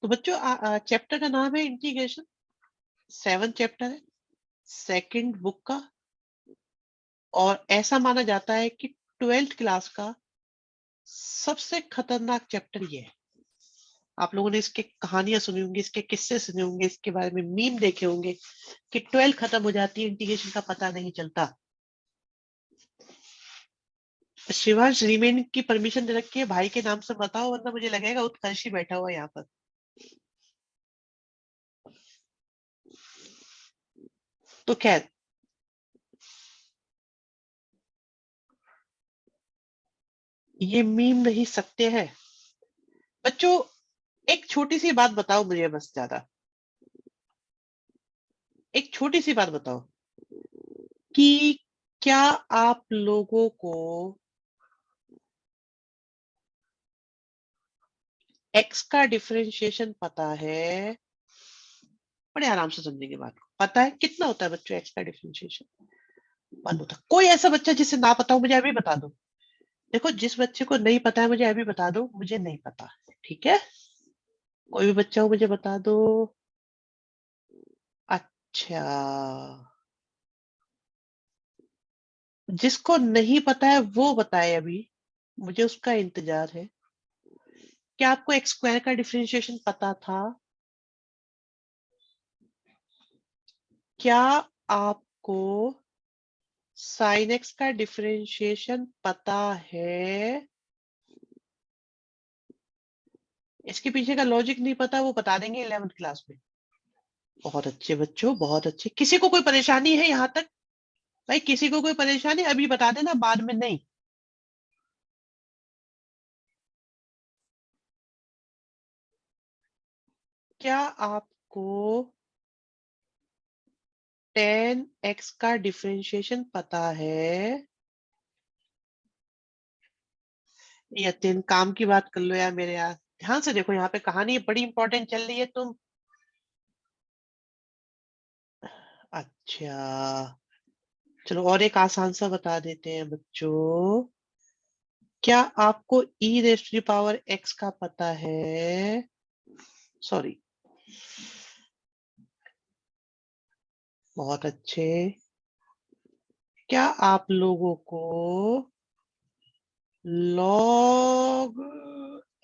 तो बच्चों चैप्टर का नाम है इंटीग्रेशन। 7 चैप्टर है, सेकंड बुक का, और ऐसा माना जाता है कि 12th क्लास का सबसे खतरनाक चैप्टर ये है। आप लोगों ने इसके कहानियां सुनी होंगी, इसके किस्से सुने होंगे, इसके बारे में मीम देखे होंगे कि 12 खत्म हो जाती है, इंटीग्रेशन का पता नहीं चलता। शिवांश रीमेन की परमिशन दे रखी है, भाई के नाम से बताओ वरना मुझे लगेगा उत्कर्ष ही बैठा हुआ है यहाँ पर। तो खैर, ये मीम नहीं सत्य है। बच्चों एक छोटी सी बात बताओ मुझे, बस ज्यादा, एक छोटी सी बात बताओ कि क्या आप लोगों को एक्स का डिफरेंशिएशन पता है? बड़े आराम से समझेंगे बात को। पता है कितना होता है बच्चों एक्स का डिफरेंशिएशन? 1 होता है। कोई ऐसा बच्चा जिसे ना पता हो मुझे अभी बता दो। देखो, जिस बच्चे को नहीं पता है मुझे अभी बता दो, मुझे नहीं पता। ठीक है, कोई भी बच्चा हो मुझे बता दो। अच्छा, जिसको नहीं पता है वो बताए अभी, मुझे उसका इंतजार है। क्या आपको एक्स स्क्वायर का डिफरेंशिएशन पता था? क्या आपको साइन एक्स का डिफरेंशिएशन पता है? इसके पीछे का लॉजिक नहीं पता, वो बता देंगे 11th क्लास में। बहुत अच्छे बच्चों, बहुत अच्छे। किसी को कोई परेशानी है यहाँ तक? भाई किसी को कोई परेशानी अभी बता देना, बाद में नहीं। क्या आपको tan x का डिफरेंशिएशन पता है? यतिन, काम की बात कर लो यार मेरे यार। ध्यान से देखो, यहाँ पे कहानी बड़ी इंपॉर्टेंट चल रही है। तुम अच्छा, चलो और एक आसान सा बता देते हैं बच्चों। क्या आपको e raise to the power x का पता है? सॉरी, बहुत अच्छे। क्या आप लोगों को log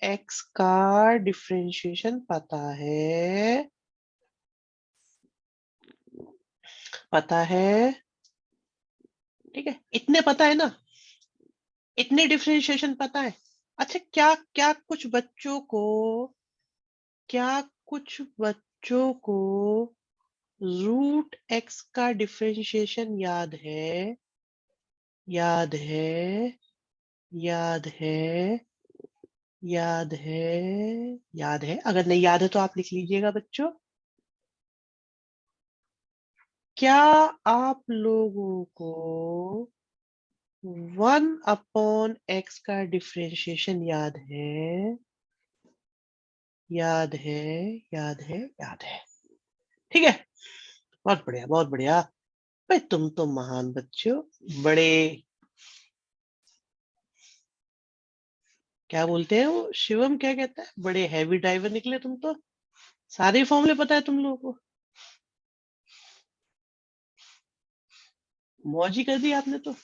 x का डिफरेंशिएशन पता है? पता है? ठीक है, इतने पता है ना, इतने डिफरेंशिएशन पता है। अच्छा, क्या क्या कुछ बच्चों को, क्या कुछ बच्चों को रूट एक्स का डिफरेंशिएशन याद है? याद है? याद है? याद है? याद है? अगर नहीं याद है तो आप लिख लीजिएगा बच्चों। क्या आप लोगों को 1/x का डिफरेंशिएशन याद है? याद है? याद है? याद है? ठीक है, बहुत बढ़िया, बहुत बढ़िया। भाई तुम तो महान बच्चों, बड़े, क्या बोलते हैं वो, शिवम क्या कहता है, बड़े हैवी ड्राइवर निकले तुम तो। सारे फॉर्मूले पता है तुम लोगों को। मौज ही कर दी आपने तो।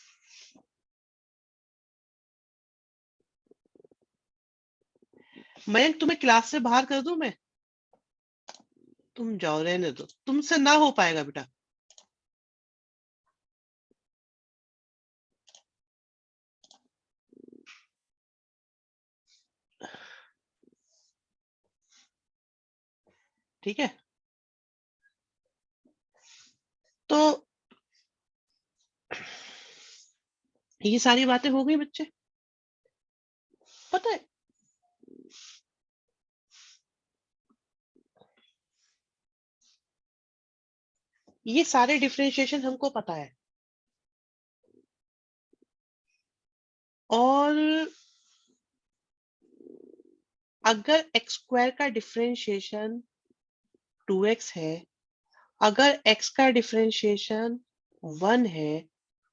मयंक, तुम्हें क्लास से बाहर कर दूं मैं? तुम जाओ, रहने दो, तुमसे ना हो पाएगा बेटा। ठीक है, तो ये सारी बातें हो गई बच्चे। पता है, ये सारे डिफरेंशिएशन हमको पता है। और अगर एक्स स्क्वायर का डिफरेंशिएशन 2x है, अगर x का डिफरेंशिएशन 1 है,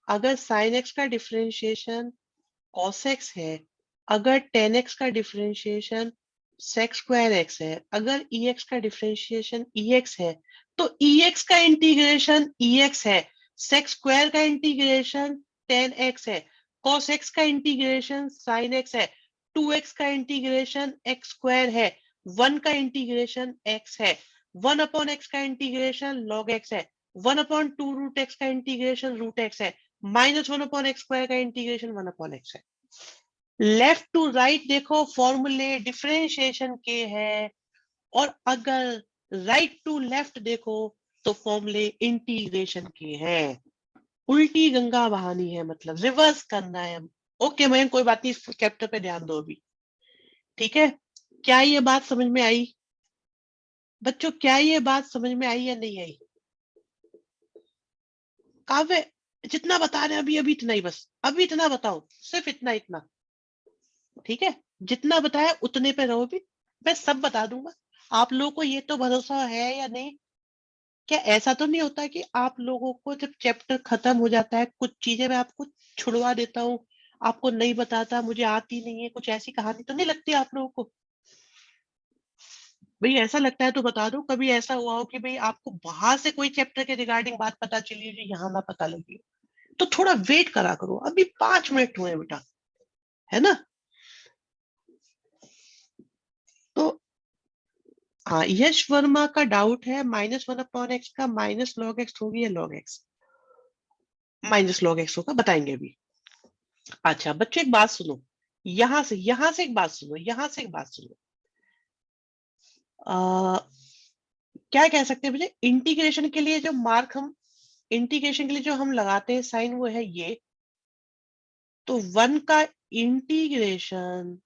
अगर sin x का डिफरेंशिएशन cos x है, अगर tan x का डिफरेंशिएशन सेक्स स्क्वायर एक्स है, अगर EX का डिफरेंशिएशन EX है तो EX का इंटीग्रेशन EX है, सेक्स स्क्वायर का इंटीग्रेशन tan x है, cos x का इंटीग्रेशन sin x है, 2x का इंटीग्रेशन x स्क्वायर है, 1 का इंटीग्रेशन x है, 1 अपॉन x का इंटीग्रेशन log x है, 1 अपॉन 2 रूट x का इंटीग्रेशन रूट x है, -1 अपॉन x स्क्वायर का इंटीग्रेशन 1 अपॉन x है। लेफ्ट टू राइट देखो फॉर्मूले डिफरेंशिएशन के हैं, और अगर राइट टू लेफ्ट देखो तो फॉर्मूले इंटीग्रेशन के हैं। उल्टी गंगा बहानी है, मतलब रिवर्स करना है। ओके मैं कोई बात नहीं, इस चैप्टर पे ध्यान दो अभी, ठीक है। क्या ये बात समझ में आई बच्चों? क्या ये बात समझ में आई या नहीं आई? काव्य, जितना बता रहे हैं अभी अभी इतना ही, बस अभी इतना बताओ, सिर्फ इतना इतना, ठीक है। जितना बताया उतने पे रहो भी, मैं सब बता दूंगा। आप लोगों को ये तो भरोसा है या नहीं? क्या ऐसा तो नहीं होता कि आप लोगों को जब चैप्टर खत्म हो जाता है कुछ चीजें मैं आपको छुड़वा देता हूँ, आपको नहीं बताता, मुझे आती नहीं है, कुछ ऐसी कहानी तो नहीं लगती आप लोगों को? भाई ऐसा लगता है तो बता दो, कभी ऐसा हुआ हो कि भाई आपको बाहर से कोई चैप्टर के रिगार्डिंग बात पता चली हो जो यहाँ ना पता लगी हो? तो थोड़ा वेट करा करो, अभी 5 मिनट हुए बेटा, है ना? तो हाँ, यश वर्मा का डाउट है -1 अपॉन एक्स का माइनस लॉग एक्स होगी या log x? Minus log x होगा, बताएंगे अभी। अच्छा बच्चों एक बात सुनो, यहां से एक बात सुनो, यहां से एक बात सुनो। आ, क्या कह सकते हैं मुझे, इंटीग्रेशन के लिए जो मार्क हम, इंटीग्रेशन के लिए जो हम लगाते हैं साइन, वो है ये। तो 1 का इंटीग्रेशन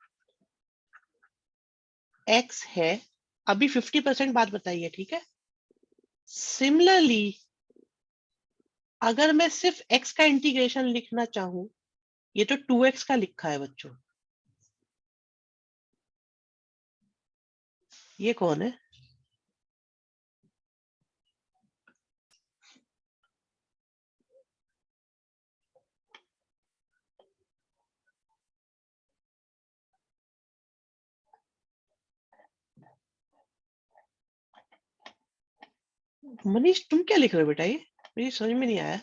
x है, अभी 50% बात बताइए, ठीक है। सिमिलरली अगर मैं सिर्फ x का इंटीग्रेशन लिखना चाहूं, ये तो 2x का लिखा है बच्चों, ये कौन है? मनीष तुम क्या लिख रहे हो बेटा? ये मुझे समझ में नहीं आया,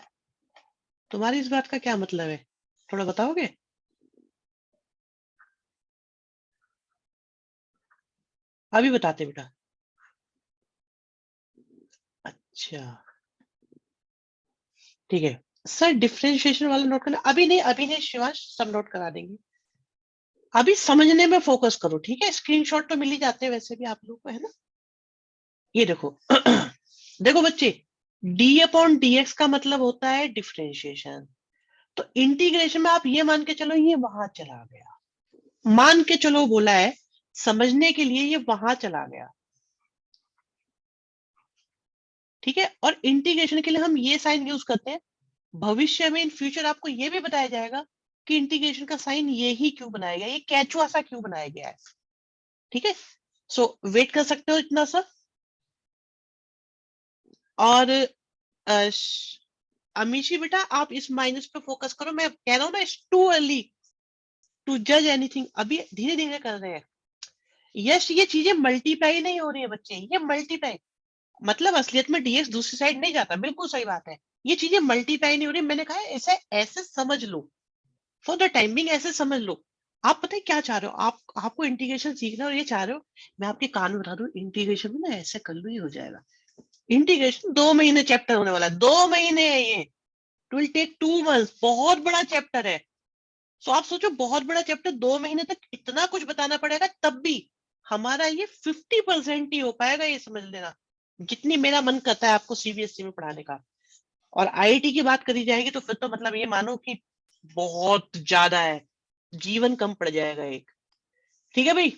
तुम्हारी इस बात का क्या मतलब है, थोड़ा बताओगे? अभी बताते बेटा। अच्छा ठीक है सर, डिफरेंशिएशन वाला नोट करना, अभी नहीं शिवांश, सब नोट करा देंगे। अभी समझने में फोकस करो, ठीक है। स्क्रीनशॉट तो मिल ही जाते हैं वैसे भी आप लोग को, है ना? ये देखो देखो बच्चे, डी अपॉन डी एक्स का मतलब होता है डिफरेंशिएशन। तो इंटीग्रेशन में आप ये मान के चलो ये वहां चला गया, मान के चलो बोला है, समझने के लिए ये वहां चला गया, ठीक है। और इंटीग्रेशन के लिए हम ये साइन यूज करते हैं, भविष्य में इन फ्यूचर आपको ये भी बताया जाएगा कि इंटीग्रेशन का साइन ये ही क्यों बनाया गया, ये कैचुआ सा क्यों बनाया गया है, ठीक है। सो वेट कर सकते हो इतना सा। और अमीशी बेटा आप इस माइनस पे फोकस करो, मैं कह रहा हूँ ना, इट्स टू अर्ली टू जज एनीथिंग, अभी धीरे धीरे कर रहे हैं। यस ये चीजें मल्टीप्लाई नहीं हो रही है बच्चे, ये मल्टीप्लाई मतलब असलियत में डीएक्स दूसरी साइड नहीं जाता, बिल्कुल सही बात है। ये चीजें मल्टीप्लाई नहीं हो रही, मैंने कहा है, इसे ऐसे समझ लो, फॉर द टाइमिंग ऐसे समझ लो। आप पता है क्या चाह रहे हो, आप आपको इंटीग्रेशन सीखना है और ये चाह रहे हो, मैं आपके कान में बता दूं, इंटीग्रेशन में ना ऐसे कर लो ही हो जाएगा। इंटीग्रेशन 2 महीने चैप्टर होने वाला है, 2 महीने है ये, इट विल टेक 2 मंथ्स, बहुत बड़ा चैप्टर है। सो आप सोचो बहुत बड़ा चैप्टर, 2 महीने तक इतना कुछ बताना पड़ेगा, तब भी हमारा ये 50% ही हो पाएगा, ये समझ लेना। जितनी मेरा मन करता है आपको सीबीएसई में पढ़ाने का, और आईआईटी की बात करी जाएगी तो फिर तो मतलब ये मानो कि बहुत ज्यादा है, जीवन कम पड़ जाएगा एक, ठीक है भाई।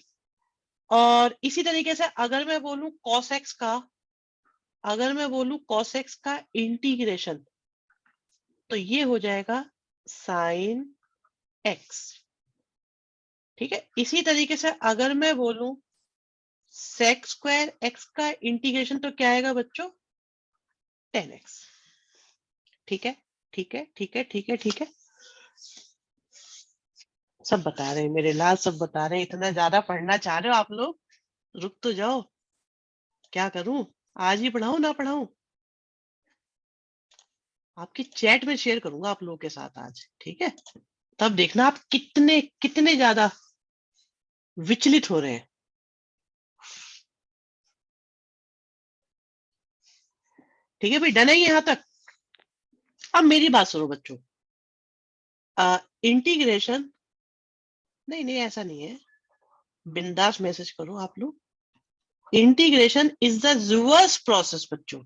और इसी तरीके से अगर मैं बोलूं cos x का, अगर मैं बोलूं cos x का इंटीग्रेशन, तो ये हो जाएगा साइन x, ठीक है। इसी तरीके से अगर मैं बोलूं सेक स्क्वायर एक्स का इंटीग्रेशन, तो क्या आएगा बच्चों? 10x, ठीक है ठीक है ठीक है ठीक है ठीक है। सब बता रहे हैं मेरे लाल, सब बता रहे हैं। इतना ज्यादा पढ़ना चाह रहे हो आप लोग, रुक तो जाओ। क्या करूं, आज ही पढ़ाऊं ना पढ़ाऊं? आपकी चैट में शेयर करूंगा आप लोगों के साथ आज, ठीक है? तब देखना आप कितने कितने ज्यादा विचलित हो रहे हैं। ठीक है भाई, डन है यहाँ तक? अब मेरी बात सुनो बच्चों। इंटीग्रेशन, नहीं नहीं ऐसा नहीं है, बिंदास मैसेज करो आप लोग। Integration is the reverse process बच्चों,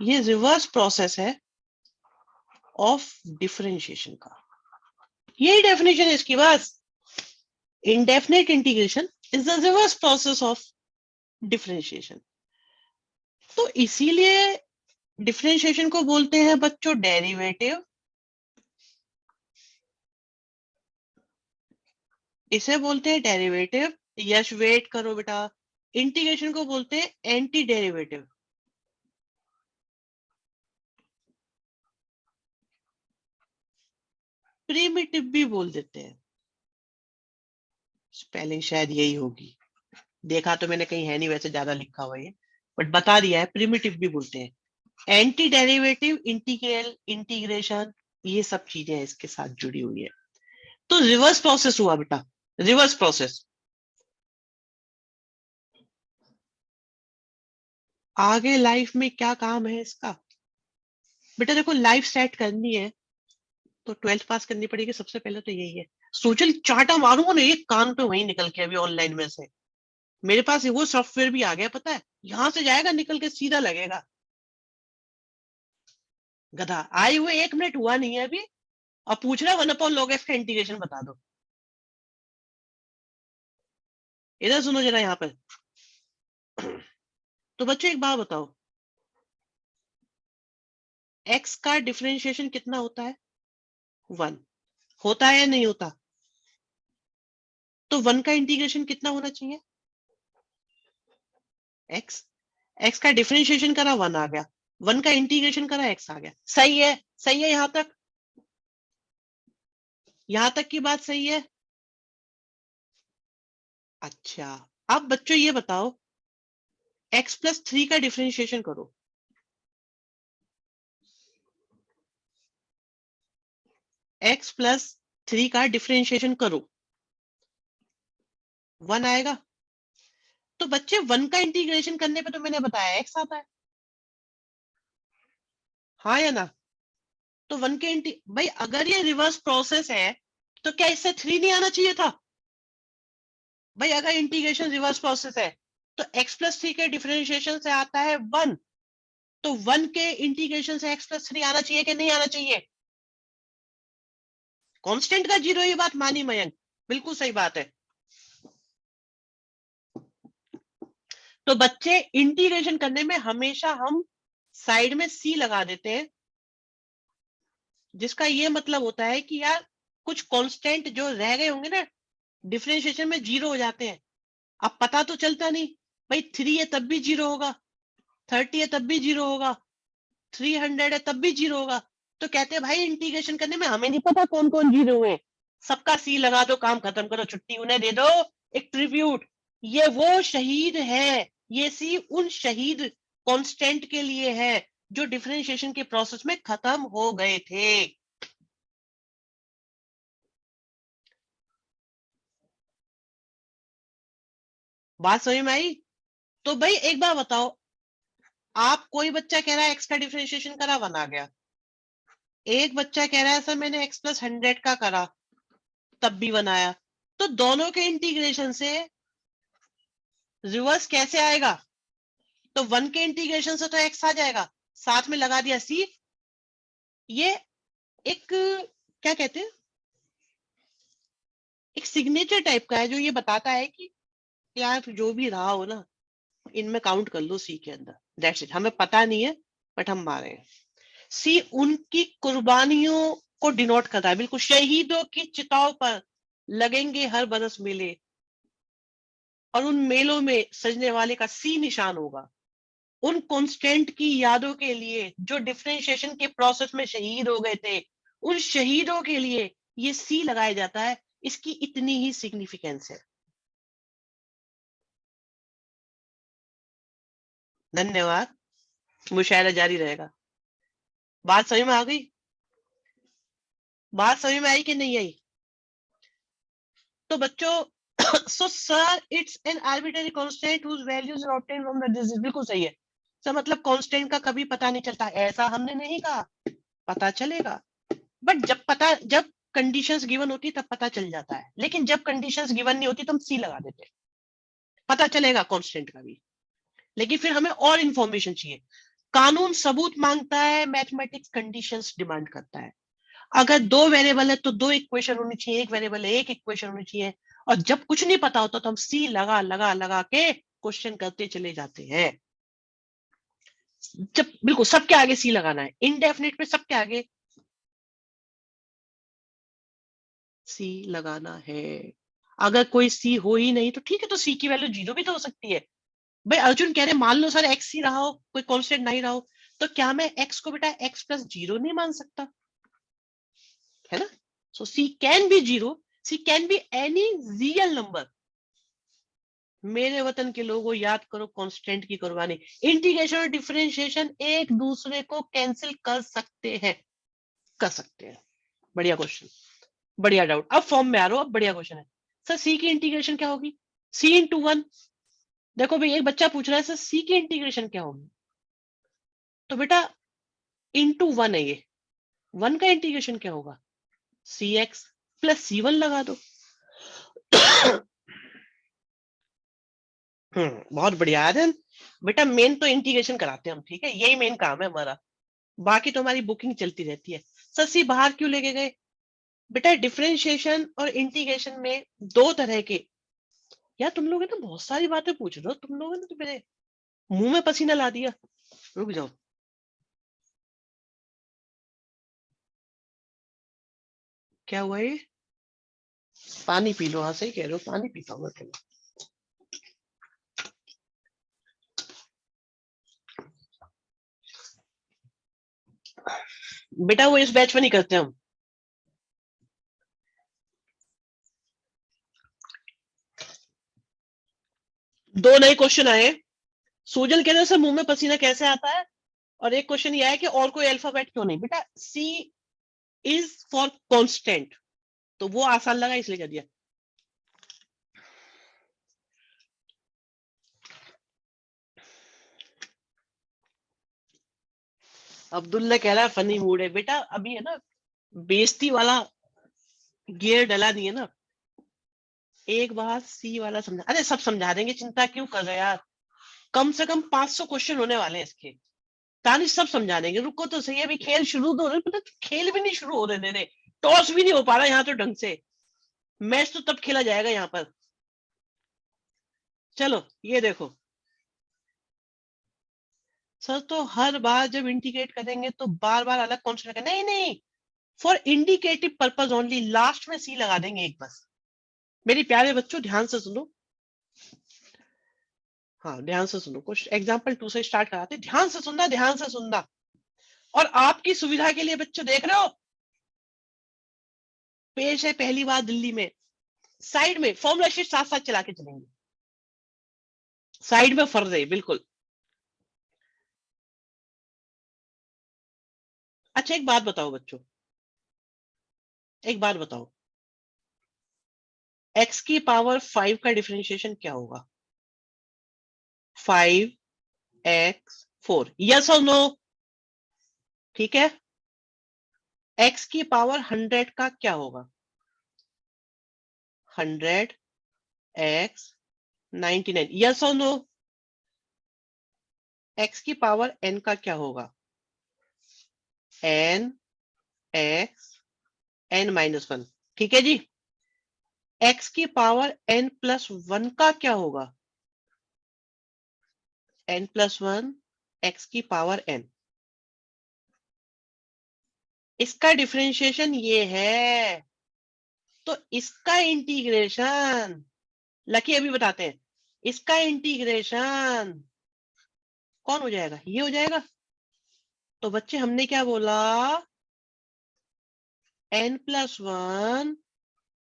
ये रिवर्स प्रोसेस है ऑफ डिफरेंशिएशन का। यही डेफिनेशन है इसकी बस। Indefinite integration is the reverse process of differentiation. तो इसीलिए डिफरेंशिएशन को बोलते हैं बच्चों डेरिवेटिव, इसे बोलते हैं डेरिवेटिव। यश वेट करो बेटा, इंटीग्रेशन को बोलते हैं एंटी डेरिवेटिव। प्रिमिटिव भी बोल देते हैं, स्पेलिंग शायद यही होगी, देखा तो मैंने कहीं है नहीं वैसे ज्यादा लिखा हुआ है, बट बता दिया है प्रिमिटिव भी बोलते हैं। एंटी डेरिवेटिव, इंटीग्रल, इंटीग्रेशन, ये सब चीजें इसके साथ जुड़ी हुई है। तो रिवर्स प्रोसेस हुआ बेटा, रिवर्स प्रोसेस। आगे लाइफ में क्या काम है इसका? बेटा देखो, लाइफ सेट करनी है तो 12th पास करनी पड़ेगी, सबसे पहले तो यही है। सोशल चार्टा मारूंगा ना एक कान पे वहीं निकल के, अभी ऑनलाइन में से मेरे पास वो सॉफ्टवेयर भी आ गया, पता है, यहां से जाएगा निकल के सीधा लगेगा। गधा आए हुए 1 मिनट हुआ नहीं है अभी, और पूछ रहा 1/log x का इंटीग्रेशन बता दो। इधर सुनो जरा यहाँ पर। तो बच्चों एक बात बताओ, x का डिफरेंशिएशन कितना होता है? 1 होता है या नहीं होता? तो 1 का इंटीग्रेशन कितना होना चाहिए? x, x का डिफरेंशिएशन करा 1 आ गया, 1 का इंटीग्रेशन करा x आ गया। सही है, सही है यहां तक? यहां तक की बात सही है? अच्छा, अब बच्चों ये बताओ, x+3 का डिफरेंशिएशन करो। x+3 का डिफरेंशिएशन करो, 1 आएगा। तो बच्चे 1 का इंटीग्रेशन करने पे तो मैंने बताया x आता है, हाँ या ना? तो 1 के भाई अगर ये रिवर्स प्रोसेस है तो क्या इससे 3 नहीं आना चाहिए था? भाई अगर इंटीग्रेशन रिवर्स प्रोसेस है तो x+3 के डिफरेंशिएशन से आता है 1, तो 1 के इंटीग्रेशन से x+3 आना चाहिए कि नहीं आना चाहिए? कांस्टेंट का जीरो, ये बात मानी मयंक, बिल्कुल सही बात है। तो बच्चे इंटीग्रेशन करने में हमेशा हम साइड में c लगा देते हैं, जिसका ये मतलब होता है कि यार कुछ कांस्टेंट जो रह गए होंगे ना डिफरेंशिएशन में, जीरो हो जाते हैं। अब पता तो चलता नहीं, भाई 3 है तब भी जीरो होगा, 30 है तब भी जीरो होगा, 300 है तब भी जीरो होगा। तो कहते हैं भाई इंटीग्रेशन करने में हमें नहीं पता कौन कौन जीरो हुए, सबका सी लगा दो, काम खत्म करो, छुट्टी, उन्हें दे दो एक ट्रिब्यूट। ये वो शहीद है, ये सी उन शहीद कांस्टेंट के लिए है जो डिफरेंशिएशन के प्रोसेस में खत्म हो गए थे। बात समझ में आई? तो भाई एक बार बताओ, आप, कोई बच्चा कह रहा है एक्स का डिफरेंशिएशन करा 1 आ गया, एक बच्चा कह रहा है सर मैंने x+100 का करा तब भी 1 आया, तो दोनों के इंटीग्रेशन से रिवर्स कैसे आएगा? तो 1 के इंटीग्रेशन से तो x आ जाएगा, साथ में लगा दिया c। ये एक क्या कहते हैं, एक सिग्नेचर टाइप का है जो ये बताता है कि यार जो भी रहा हो ना, इनमें काउंट कर लो सी के अंदर, दैट्स इट। हमें पता नहीं है बट हम मारे हैं। सी उनकी कुर्बानियों को डिनोट करता है, बिल्कुल, शहीदों की चिताओं पर लगेंगे हर बरस मेले, और उन मेलों में सजने वाले का सी निशान होगा उन कांस्टेंट की यादों के लिए जो डिफरेंशिएशन के प्रोसेस में शहीद हो गए थे, उन शहीदों के लिए ये सी लगाया जाता है, इसकी इतनी ही सिग्निफिकेंस है। धन्यवाद, मुशायरा जारी रहेगा। बात समझ में आ गई? बात समझ में आई कि नहीं आई? तो बच्चों so sir it's an arbitrary constant whose values are obtained from the disease, बिल्कुल सही है सर। मतलब कांस्टेंट का कभी पता नहीं चलता, ऐसा हमने नहीं कहा, पता चलेगा, बट जब कंडीशंस गिवन होती तब पता चल जाता है, लेकिन जब कंडीशंस गिवन नहीं होती तो हम सी लगा देते हैं, पता चलेगा कांस्टेंट का भी, लेकिन फिर हमें और इंफॉर्मेशन चाहिए। कानून सबूत मांगता है, मैथमेटिक्स कंडीशंस डिमांड करता है। अगर दो वेरिएबल है तो दो इक्वेशन होनी चाहिए, एक वेरिएबल है एक इक्वेशन होनी चाहिए, और जब कुछ नहीं पता होता तो हम सी लगा लगा लगा के क्वेश्चन करते चले जाते हैं। जब बिल्कुल सबके आगे सी लगाना है, इनडेफिनिट में सबके आगे सी लगाना है। अगर कोई सी हो ही नहीं तो ठीक है, तो सी की वैल्यू 0 भी तो हो सकती है। भाई अर्जुन कह रहे मान लो सर एक्स ही रहा हो, कोई कांस्टेंट नहीं रहा हो, तो क्या मैं एक्स को बेटा एक्स प्लस 0 नहीं मान सकता? है ना? So c can be 0, c can be any real number. मेरे वतन के लोगों, याद करो कांस्टेंट की कुर्बानी। इंटीग्रेशन और डिफरेंशिएशन एक दूसरे को कैंसिल कर सकते हैं, कर सकते हैं। बढ़िया क्वेश्चन, बढ़िया डाउट, अब फॉर्म में आ रहा हो, अब बढ़िया क्वेश्चन है। सर सी की इंटीग्रेशन क्या होगी? सी इंटू वन। देखो भाई एक बच्चा पूछ रहा है सर सी की इंटीग्रेशन क्या होगी, तो बेटा इंटू वन है ये, वन का इंटीग्रेशन क्या होगा? सी एक्स प्लस सी वन लगा दो। बहुत बढ़िया आर्यन, बेटा मेन तो इंटीग्रेशन कराते हैं हम, ठीक है, यही मेन काम है हमारा, बाकी तो हमारी बुकिंग चलती रहती है। सर सी बाहर क्यों लेके गए? बेटा डिफरेंशिएशन और इंटीग्रेशन में दो तरह के, यार तुम लोग है ना बहुत सारी बातें पूछ रहे हो, तुम लोगों ने तो मेरे मुंह में पसीना ला दिया। रुक जाओ, क्या हुआ ये? पानी पी लो, हाँ सही कह रहे हो, पानी पीता हूँ मैं पहले। बेटा वो इस बैच में नहीं करते हम। दो नए क्वेश्चन आए, सूजल कह रहे से मुंह में पसीना कैसे आता है, और एक क्वेश्चन ये है कि और कोई अल्फाबेट क्यों नहीं। बेटा सी इज फॉर कांस्टेंट, तो वो आसान लगा इसलिए कर दिया। अब्दुल्ला कह रहा है फनी मूड है। बेटा अभी है ना बेइज्जती वाला गियर डला नहीं है ना, एक बार सी वाला समझा, अरे सब समझा देंगे, चिंता क्यों कर रहे हो यार, कम से कम 500 क्वेश्चन होने वाले हैं इसके, तानिश सब समझा देंगे, रुको तो सही, अभी खेल शुरू तो हो रहे, पता खेल भी नहीं शुरू हो रहे दे रहे, टॉस भी नहीं हो पा रहा यहाँ तो ढंग से, मैच तो तब खेला जाएगा यहाँ पर। चलो ये देखो सर, तो हर बार जब इंडिकेट करेंगे तो बार बार अलग कौन सा, नहीं नहीं, for indicative purpose only last में सी लगा देंगे एक बस। मेरी प्यारे बच्चों ध्यान से सुनो, हाँ ध्यान से सुनो, कुछ एग्जाम्पल टू से स्टार्ट कराते, ध्यान से सुनना, ध्यान से सुनना, और आपकी सुविधा के लिए बच्चों देख रहे हो, पेश है पहली बार दिल्ली में, साइड में फॉर्मूला शीट साथ साथ चला के चलेंगे, साइड में फर्ज है बिल्कुल। अच्छा एक बात बताओ बच्चों, एक बात बताओ, x की पावर 5 का डिफरेंशिएशन क्या होगा? 5x4, यस और नो? ठीक है, x की पावर 100 का क्या होगा? 100x 99, यस और नो? x की पावर n का क्या होगा? n x n minus one, ठीक है जी। x की पावर n प्लस वन का क्या होगा? n प्लस वन x की पावर n, इसका डिफरेंशिएशन ये है, तो इसका इंटीग्रेशन, लकी अभी बताते हैं, इसका इंटीग्रेशन कौन हो जाएगा? ये हो जाएगा। तो बच्चे हमने क्या बोला? n+1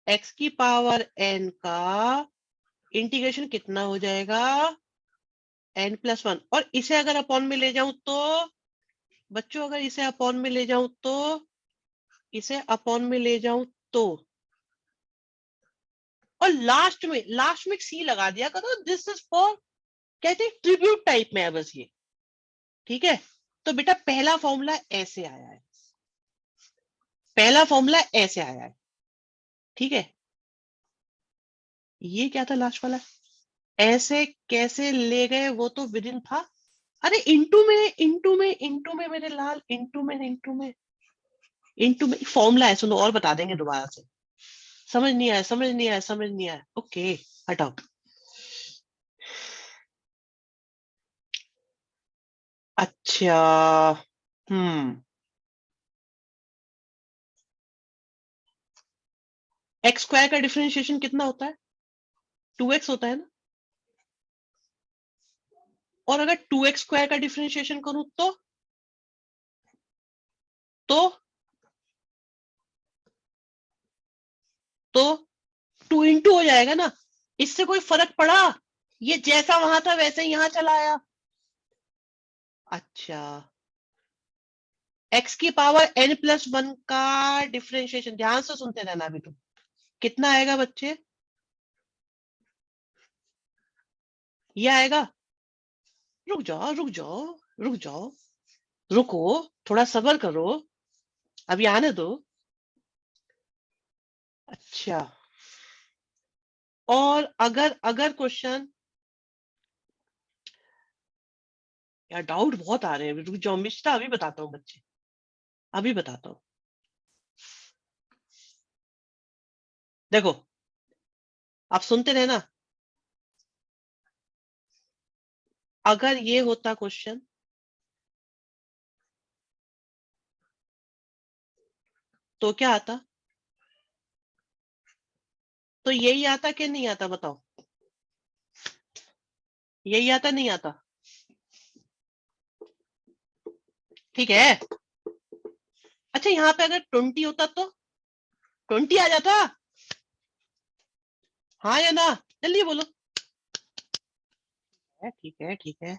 x की पावर n का इंटीग्रेशन कितना हो जाएगा, n+1। और इसे अगर अपॉन में ले जाऊं तो बच्चों, अगर इसे अपॉन में ले जाऊं तो, इसे अपॉन में ले जाऊं तो, और लास्ट में सी लगा दिया करो, दिस इज फॉर, कहते हैं ट्रिब्यूट टाइप में है बस ये, ठीक है। तो बेटा पहला फॉर्मूला ऐसे आया है, पहला फॉर्मूला ऐसे आया है, ठीक है। ये क्या था लास्ट वाला, ऐसे कैसे ले गए वो तो विद इन था। अरे इंटू में मेरे लाल, इंटू में फॉर्मूला है, सुनो और बता देंगे दोबारा से। समझ नहीं आया, ओके हटाओ। अच्छा, हम्म, एक्स स्क्वायर का डिफरेंशिएशन कितना होता है, 2x होता है ना। और अगर 2x स्क्वायर का डिफरेंशिएशन करूं तो तो 2 इंटू हो जाएगा ना। इससे कोई फर्क पड़ा, ये जैसा वहां था वैसे ही यहाँ चला आया। अच्छा, x की पावर n+1 का डिफरेंशिएशन, ध्यान से सुनते रहना अभी तुम, कितना आएगा बच्चे, ये आएगा। रुक जाओ, रुको, थोड़ा सब्र करो, अभी आने दो। अच्छा, और अगर अगर क्वेश्चन, यार डाउट बहुत आ रहे हैं, रुक जाओ मिश्रा, अभी बताता हूँ बच्चे, अभी बताता हूँ। देखो, आप सुनते रहना, अगर ये होता क्वेश्चन तो क्या आता, तो यही आता कि नहीं आता बताओ, यही आता नहीं आता, ठीक है। अच्छा, यहाँ पे अगर 20 होता तो 20 आ जाता, हाँ या ना, जल्दी बोलो। ठीक है,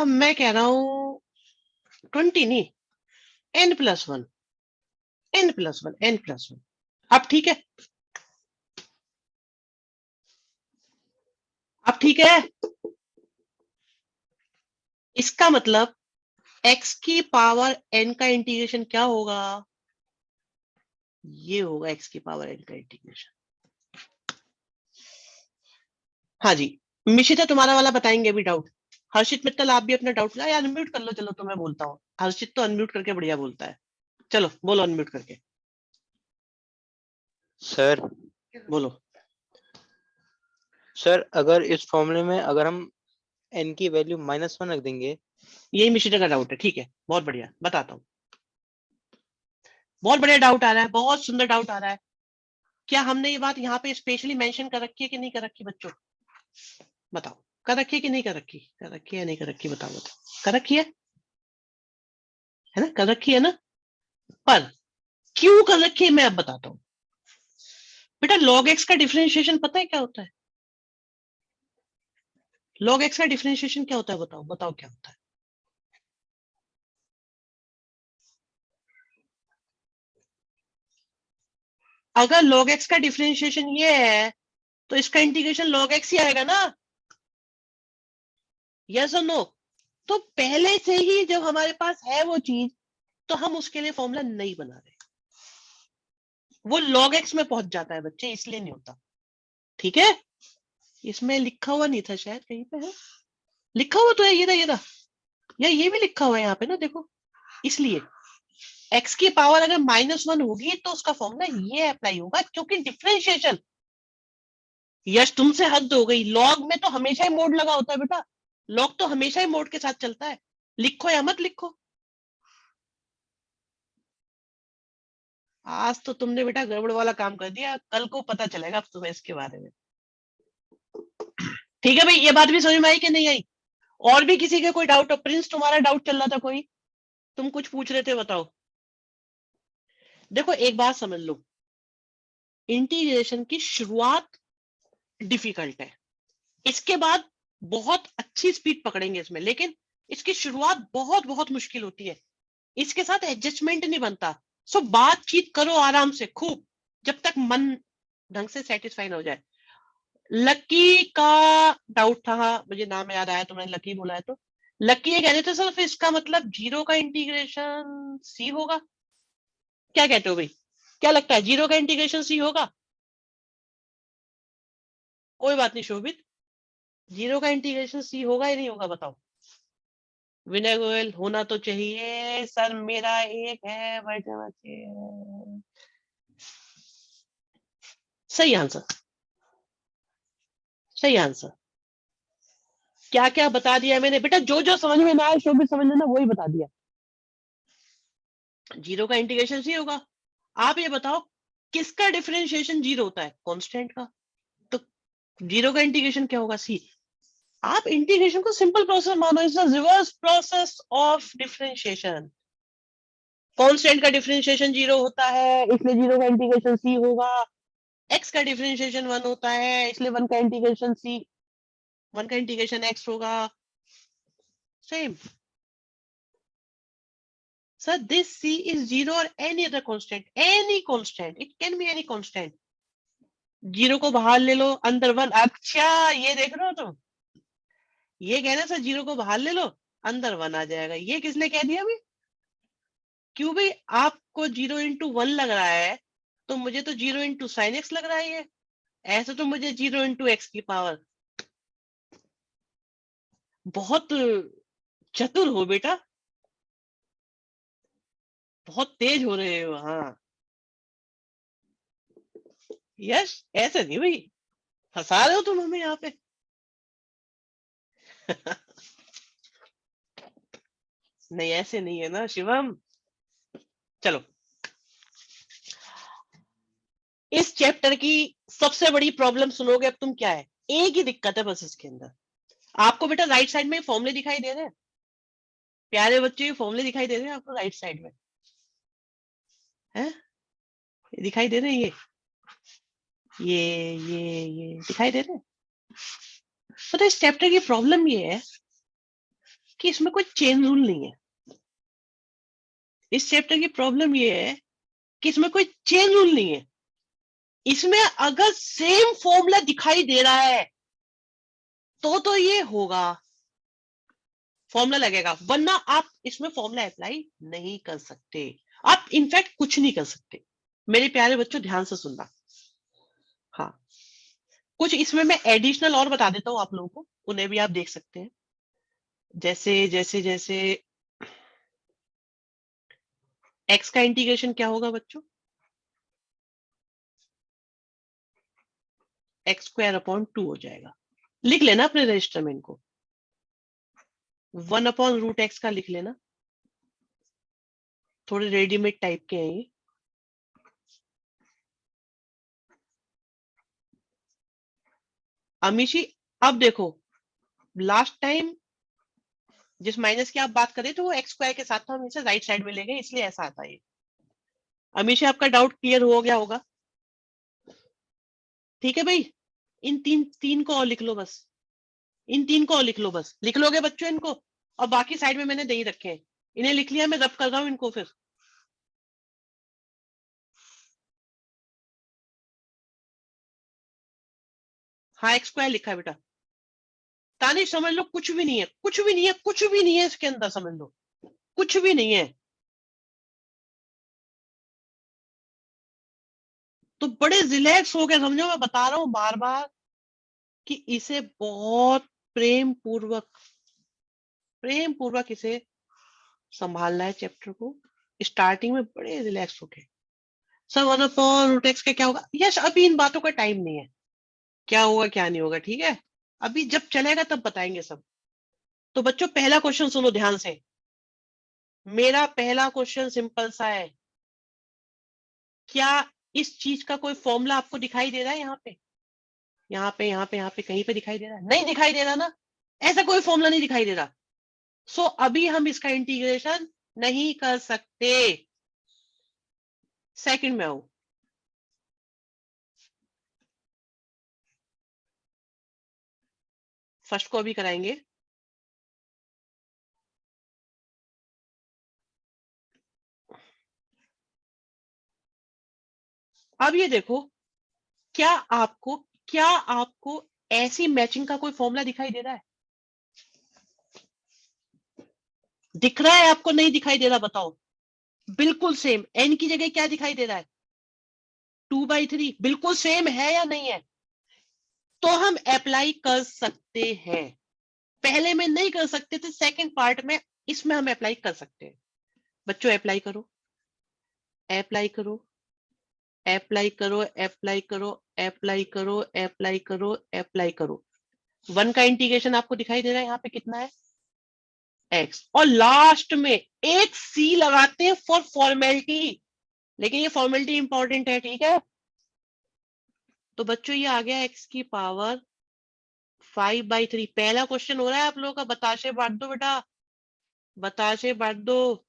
मैं कह रहा हूँ 20 नहीं, n+1, n+1। अब ठीक है, अब ठीक है। इसका मतलब x की पावर n का इंटीग्रेशन क्या होगा, ये होगा x की पावर n का इंटीग्रेशन। हाँ जी, मिशिता तुम्हारा वाला बताएंगे अभी डाउट। हर्षित मित्तल आप भी अपना डाउट ला, यार अनम्यूट कर लो, चलो तो मैं बोलता हूँ, हर्षित तो अनम्यूट करके बढ़िया बोलता है, चलो बोलो अनम्यूट करके। सर बोलो। सर अगर इस फॉर्मूले में अगर हम n की वैल्यू -1 रख देंगे, यही मिशिता का डाउट है, ठीक है, बहुत बढ़िया, बताता हूँ। बहुत बढ़िया डाउट आ रहा है, बहुत सुंदर डाउट आ रहा है। क्या हमने ये बात यहाँ पे स्पेशली मेंशन कर रखी है कि नहीं कर रखी बच्चों, बताओ, कर रखी है कि नहीं कर रखी, कर रखी है नहीं कर रखी, बताओ, कर रखी है ना, कर रखी है ना। पर क्यों कर रखी है मैं अब बताता हूँ। बेटा log x का डिफरेंशिएशन पता है क्या होता है, log x का डिफरेंशिएशन क्या होता है, बताओ बताओ क्या होता है। अगर log x का डिफरेंशिएशन ये है तो इसका इंटीग्रेशन log x ही आएगा ना, यस और नो। तो पहले से ही जब हमारे पास है वो चीज, तो हम उसके लिए फॉर्मूला नहीं बना रहे, वो log x में पहुंच जाता है बच्चे, इसलिए नहीं होता, ठीक है। इसमें लिखा हुआ नहीं था शायद, कहीं पे है लिखा हुआ, तो है ये रहा, या ये भी लिखा हुआ है यहाँ पे ना, देखो। इसलिए x की पावर अगर -1 होगी तो उसका फॉर्मूला ये अप्लाई होगा, क्योंकि डिफरेंशिएशन, यश तुमसे हद हो गई, लॉग में तो हमेशा ही मोड लगा होता है बेटा, लॉग तो हमेशा ही मोड के साथ चलता है, लिखो या मत लिखो। आज तो तुमने बेटा गड़बड़ वाला काम कर दिया, कल को पता चलेगा अब तुम्हें इसके बारे में, ठीक है भाई, ये बात भी समझ में आई कि नहीं आई। और भी किसी के कोई डाउट, प्रिंस तुम्हारा डाउट चल रहा था कोई, तुम कुछ पूछ रहे थे, बताओ। देखो एक बात समझ लो, इंटीग्रेशन की शुरुआत डिफिकल्ट है, इसके बाद बहुत अच्छी स्पीड पकड़ेंगे इसमें, लेकिन इसकी शुरुआत बहुत बहुत मुश्किल होती है, इसके साथ एडजस्टमेंट नहीं बनता। सो बातचीत करो आराम से खूब, जब तक मन ढंग से सेटिस्फाई ना हो जाए। लकी का डाउट था, मुझे नाम याद आया तो मैंने लकी बोला है, तो लकी ये कह रहे थे सर फिर इसका मतलब जीरो का इंटीग्रेशन सी होगा, क्या कहते हो भाई, क्या लगता है जीरो का इंटीग्रेशन सी होगा? कोई बात नहीं शोभित, जीरो का इंटीग्रेशन सी होगा या नहीं होगा बताओ? विनय गोयल होना तो चाहिए सर, मेरा एक है बचे, सही आंसर, सही आंसर। क्या क्या बता दिया मैंने बेटा, जो जो समझ में ना आए शोभित समझ लेना, वही बता दिया। जीरो का इंटीग्रेशन सी होगा। आप ये बताओ किसका डिफरेंशिएशन जीरो होता है? कांस्टेंट का। तो जीरो का इंटीग्रेशन क्या होगा? सी। आप इंटीग्रेशन को सिंपल प्रोसेस मानो, it's the reverse process of differentiation. Constant का डिफरेंशिएशन जीरो होता है, इसलिए जीरो का इंटीग्रेशन सी होगा। एक्स का डिफरेंशिएशन वन होता है, इसलिए वन का इंटीग्रेशन सी, वन का इंटीग्रेशन एक्स होगा। Same sir, this c is zero or any other constant, any constant, it can be any constant। Zero को बाहर ले लो, अंदर वन। अच्छा ये देख रहे हो तुम, ये कहना सर जीरो को बाहर ले लो अंदर वन आ जाएगा, ये किसने कह दिया अभी? क्यों भाई, आपको जीरो इंटू वन लग रहा है, तो मुझे तो जीरो इंटू साइन एक्स लग रहा है ये, ऐसे तो मुझे जीरो इंटू एक्स की पावर। बहुत चतुर हो बेटा, बहुत तेज हो रहे हो। हाँ यस, ऐसे नहीं भाई, फंसा रहे हो तुम हमें यहाँ पे। नहीं ऐसे नहीं है ना शिवम। चलो, इस चैप्टर की सबसे बड़ी प्रॉब्लम सुनोगे अब तुम, क्या है? एक ही दिक्कत है बस इसके अंदर, आपको बेटा राइट साइड में फॉर्मूले दिखाई दे रहे हैं, प्यारे बच्चे ये फॉर्मूले दिखाई दे रहे हैं आपको राइट साइड में, हैं? दिखाई दे रहे हैं ये दिखाई दे रहे हैं। तो इस चैप्टर की प्रॉब्लम ये है कि इसमें कोई चेन रूल नहीं है। इस चैप्टर की प्रॉब्लम ये है कि इसमें कोई चेन रूल नहीं है। इसमें अगर सेम फॉर्मूला दिखाई दे रहा है तो ये होगा, फॉर्मूला लगेगा, वरना आप इसमें फॉर्मूला अप्लाई नहीं कर सकते, आप इनफैक्ट कुछ नहीं कर सकते। मेरे प्यारे बच्चों ध्यान से सुनना। हाँ, कुछ इसमें मैं एडिशनल और बता देता हूँ आप लोगों को, उन्हें भी आप देख सकते हैं। जैसे जैसे जैसे एक्स का इंटीग्रेशन क्या होगा बच्चों? एक्स स्क्वायर अपॉन टू हो जाएगा, लिख लेना अपने रजिस्टर में इनको, वन अपॉन रूट एक्स का लिख लेना, थोड़े रेडीमेड टाइप के हैं ये। अमीशी अब देखो, लास्ट टाइम जिस माइनस की आप बात करें तो वो एक्स स्क्वायर के साथ था, हम इसे राइट साइड में ले गए इसलिए ऐसा आता है। अमीशी आपका डाउट क्लियर हो गया होगा? ठीक है भाई, इन तीन तीन को और लिख लो बस, इन तीन को और लिख लो बस, लिख लोगे बच्चों इनको? और बाकी साइड में मैंने दे ही रखे हैं, इन्हें लिख लिया, मैं रब कर रहा हूँ इनको फिर। हाँ एक्स स्क्वायर लिखा है बेटा, तानिश समझ लो कुछ भी नहीं है, कुछ भी नहीं है, कुछ भी नहीं है इसके अंदर, समझ लो कुछ भी नहीं है। तो बड़े रिलैक्स हो गए समझो, मैं बता रहा हूँ बार बार कि इसे बहुत प्रेम पूर्वक इसे संभालना है चैप्टर को। स्टार्टिंग में बड़े रिलैक्स हो गए, sir one upon root x का क्या होगा, यस अभी इन बातों का टाइम नहीं है, क्या होगा क्या नहीं होगा, ठीक है, अभी जब चलेगा तब बताएंगे सब। तो बच्चों पहला क्वेश्चन सुनो ध्यान से, मेरा पहला क्वेश्चन सिंपल सा है, क्या इस चीज का कोई फॉर्मूला आपको दिखाई दे रहा है? यहाँ पे यहाँ पे यहाँ पे यहाँ पे कहीं पे दिखाई दे रहा है? नहीं दिखाई दे रहा ना, ऐसा कोई फॉर्मूला नहीं दिखाई दे रहा। सो अभी हम इसका इंटीग्रेशन नहीं कर सकते, सेकंड में आओ। फर्स्ट को अभी कराएंगे। अब ये देखो, क्या आपको ऐसी मैचिंग का कोई फॉर्मूला दिखाई दे रहा है? दिख रहा है आपको? नहीं दिखाई दे रहा? बताओ। बिल्कुल सेम। एन की जगह क्या दिखाई दे रहा है? 2/3। बिल्कुल सेम है या नहीं है? तो हम अप्लाई कर सकते हैं। पहले में नहीं कर सकते थे, सेकंड पार्ट में इसमें हम अप्लाई कर सकते हैं। बच्चों अप्लाई करो, अप्लाई करो, अप्लाई करो, अप्लाई करो, अप्लाई करो, अप्लाई करो, अप्लाई करो। 1 का इंटीग्रेशन आपको दिखाई दे रहा है यहाँ पे कितना है? x। और लास्ट में एक c लगाते हैं फॉर फॉर्मेलिटी। लेकिन ये फॉर्मेलिटी इंपॉर्टेंट है, ठीक है? तो बच्चों ये आ गया x की पावर 5/3। पहला क्वेश्चन हो रहा है आप लोगों का। बताशे बांट दो बेटा, बताशे बांट दो।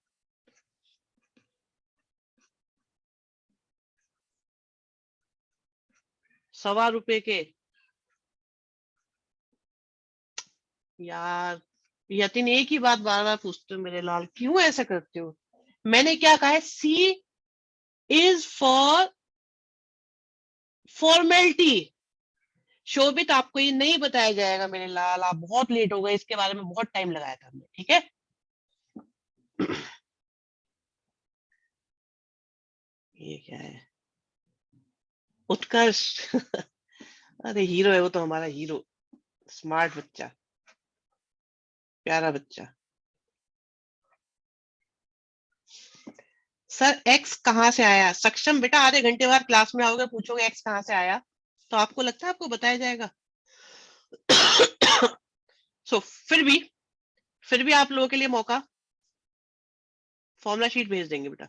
₹1.25 के। यार यतिन एक ही बात बार बार पूछते हो मेरे लाल, क्यों ऐसा करते हो? मैंने क्या कहा है? C is for formality. Shobhit आपको ये नहीं बताया जाएगा मेरे लाल, आप बहुत लेट हो गए। इसके बारे में बहुत टाइम लगाया था हमने, ठीक है? ये क्या है? उत्कर्ष। अरे हीरो है वो तो, हमारा हीरो। स्मार्ट बच्चा, प्यारा बच्चा। सर एक्स कहाँ से आया? सक्षम बेटा, आधे घंटे बाद क्लास में आओगे, पूछोगे एक्स कहाँ से आया, तो आपको लगता है आपको बताया जाएगा? सो फिर भी आप लोगों के लिए मौका, फॉर्मुला शीट भेज देंगे बेटा।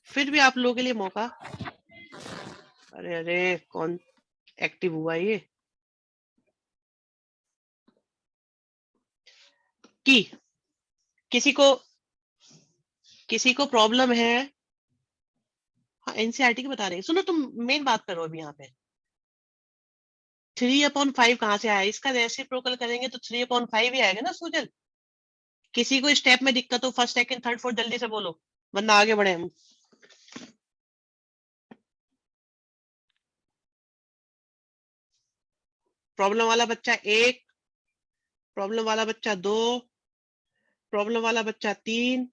फिर भी आप लोगों के लिए मौका। अरे अरे कौन एक्टिव हुआ ये? कि किसी को प्रॉब्लम है? हाँ एनसीईआरटी की बता रहे हैं। सुनो तुम मेन बात करो अभी यहाँ पे। 3/5 कहाँ से आया? इसका रेसिप्रोकल करेंगे तो 3/5 ही आएगा ना सूजन। किसी को स्टेप में दिक्कत हो, फर्स्ट सेकंड थर्ड फोर्थ, जल्दी से बोलो वरना आगे बढ़े हम। प्रॉब्लम वाला बच्चा 1, प्रॉब्लम वाला बच्चा 2, प्रॉब्लम वाला बच्चा 3।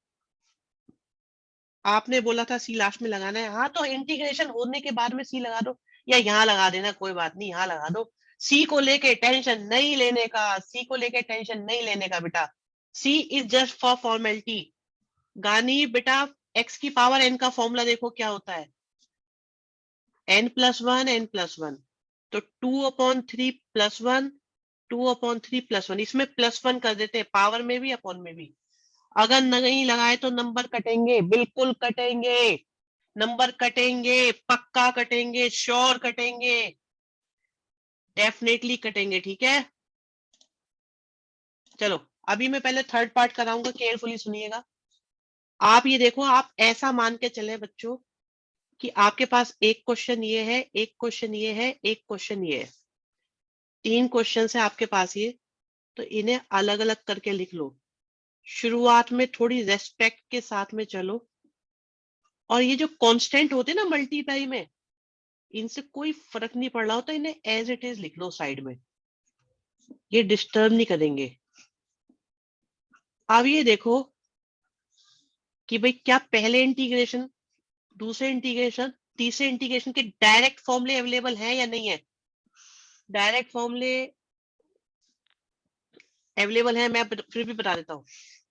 आपने बोला था सी लास्ट में लगाना है। हाँ तो इंटीग्रेशन होने के बाद में सी लगा दो, या यहाँ लगा देना, कोई बात नहीं, यहाँ लगा दो। सी को लेके टेंशन नहीं लेने का, सी को लेके टेंशन नहीं लेने का बेटा। सी इज जस्ट फॉर फॉर्मेलिटी। गानी बेटा, एक्स की पावर एन का फॉर्मूला देखो क्या होता है? n+1 n+1। तो 2/3 +1, 2/3 +1। इसमें +1 कर देते हैं, पावर में भी अपॉन में भी। अगर नहीं लगाए तो नंबर कटेंगे, बिल्कुल कटेंगे। नंबर कटेंगे, पक्का कटेंगे, श्योर कटेंगे, डेफिनेटली कटेंगे, ठीक है? चलो अभी मैं पहले थर्ड पार्ट कराऊंगा, केयरफुली सुनिएगा। आप ये देखो, आप ऐसा मान के चले बच्चों कि आपके पास एक क्वेश्चन ये है, एक क्वेश्चन ये है, एक क्वेश्चन ये है। 3 क्वेश्चन है आपके पास ये। तो इन्हें अलग अलग करके लिख लो। शुरुआत में थोड़ी रेस्पेक्ट के साथ में चलो। और ये जो कांस्टेंट होते हैं ना मल्टीप्लाई में, इनसे कोई फर्क नहीं पड़ रहा होता, इन्हें एज इट इज लिख लो साइड में, ये डिस्टर्ब नहीं करेंगे। अब ये देखो कि भाई क्या पहले इंटीग्रेशन, दूसरे इंटीग्रेशन, तीसरे इंटीग्रेशन के डायरेक्ट फॉर्मूले अवेलेबल हैं या नहीं है? डायरेक्ट फॉर्मूले अवेलेबल है, मैं फिर भी बता देता हूँ।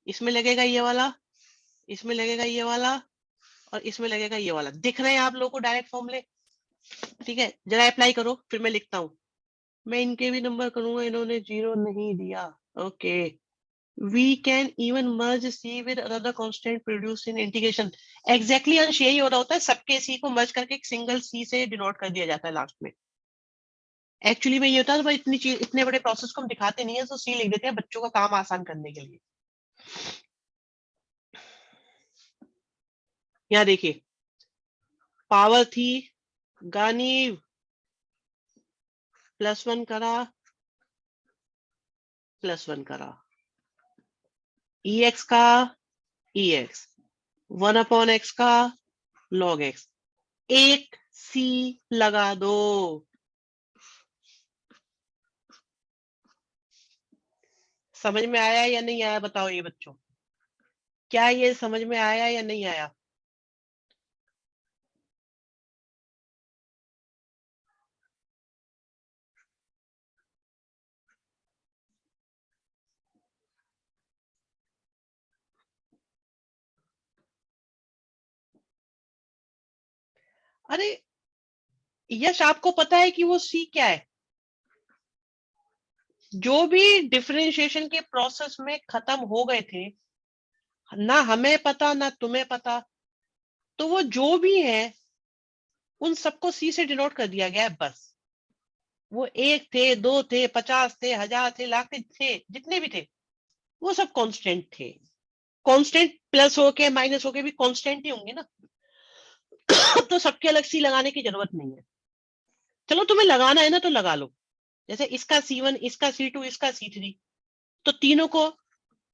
इसमें लगेगा ये वाला, इसमें लगेगा ये वाला, और इसमें लगेगा ये वाला। दिख रहे हैं आप लोगों को डायरेक्ट फॉर्मूले? ठीक है, जरा अप्लाई करो, फिर मैं लिखता हूँ। मैं इनके भी नंबर करूंगा, इन्होंने 0 नहीं दिया। Okay. We can even merge C with another constant produced in integration. Exactly अंश यही हो रहा होता है, सबके C को मर्ज करके एक सिंगल C से डिनोट कर दिया जाता है लास्ट में। एक्चुअली में ये होता है तो भाई इतनी चीज, इतने बड़े प्रोसेस को हम दिखाते नहीं है, तो C लिख देते हैं बच्चों का काम आसान करने के लिए। यहाँ देखिए, पावर थी, गानीव +1 करा, +1 करा, EX का EX, 1/x का log x, एक C लगा दो। समझ में आया या नहीं आया बताओ ये बच्चों, क्या ये समझ में आया या नहीं आया? अरे यश, आपको पता है कि वो C क्या है? जो भी डिफरेंशिएशन के प्रोसेस में खत्म हो गए थे, ना हमें पता ना तुम्हें पता, तो वो जो भी है उन सबको C से डिनोट कर दिया गया है बस। वो 1 थे, 2 थे, 50 थे, 1000 थे, लाख थे, जितने भी थे वो सब कांस्टेंट थे। कांस्टेंट प्लस होके माइनस होके भी कांस्टेंट ही होंगे ना। तो सबके अलग C लगाने की जरूरत नहीं है। चलो तुम्हें लगाना है ना तो लगा लो, जैसे इसका C1, इसका C2, इसका C3, तो तीनों को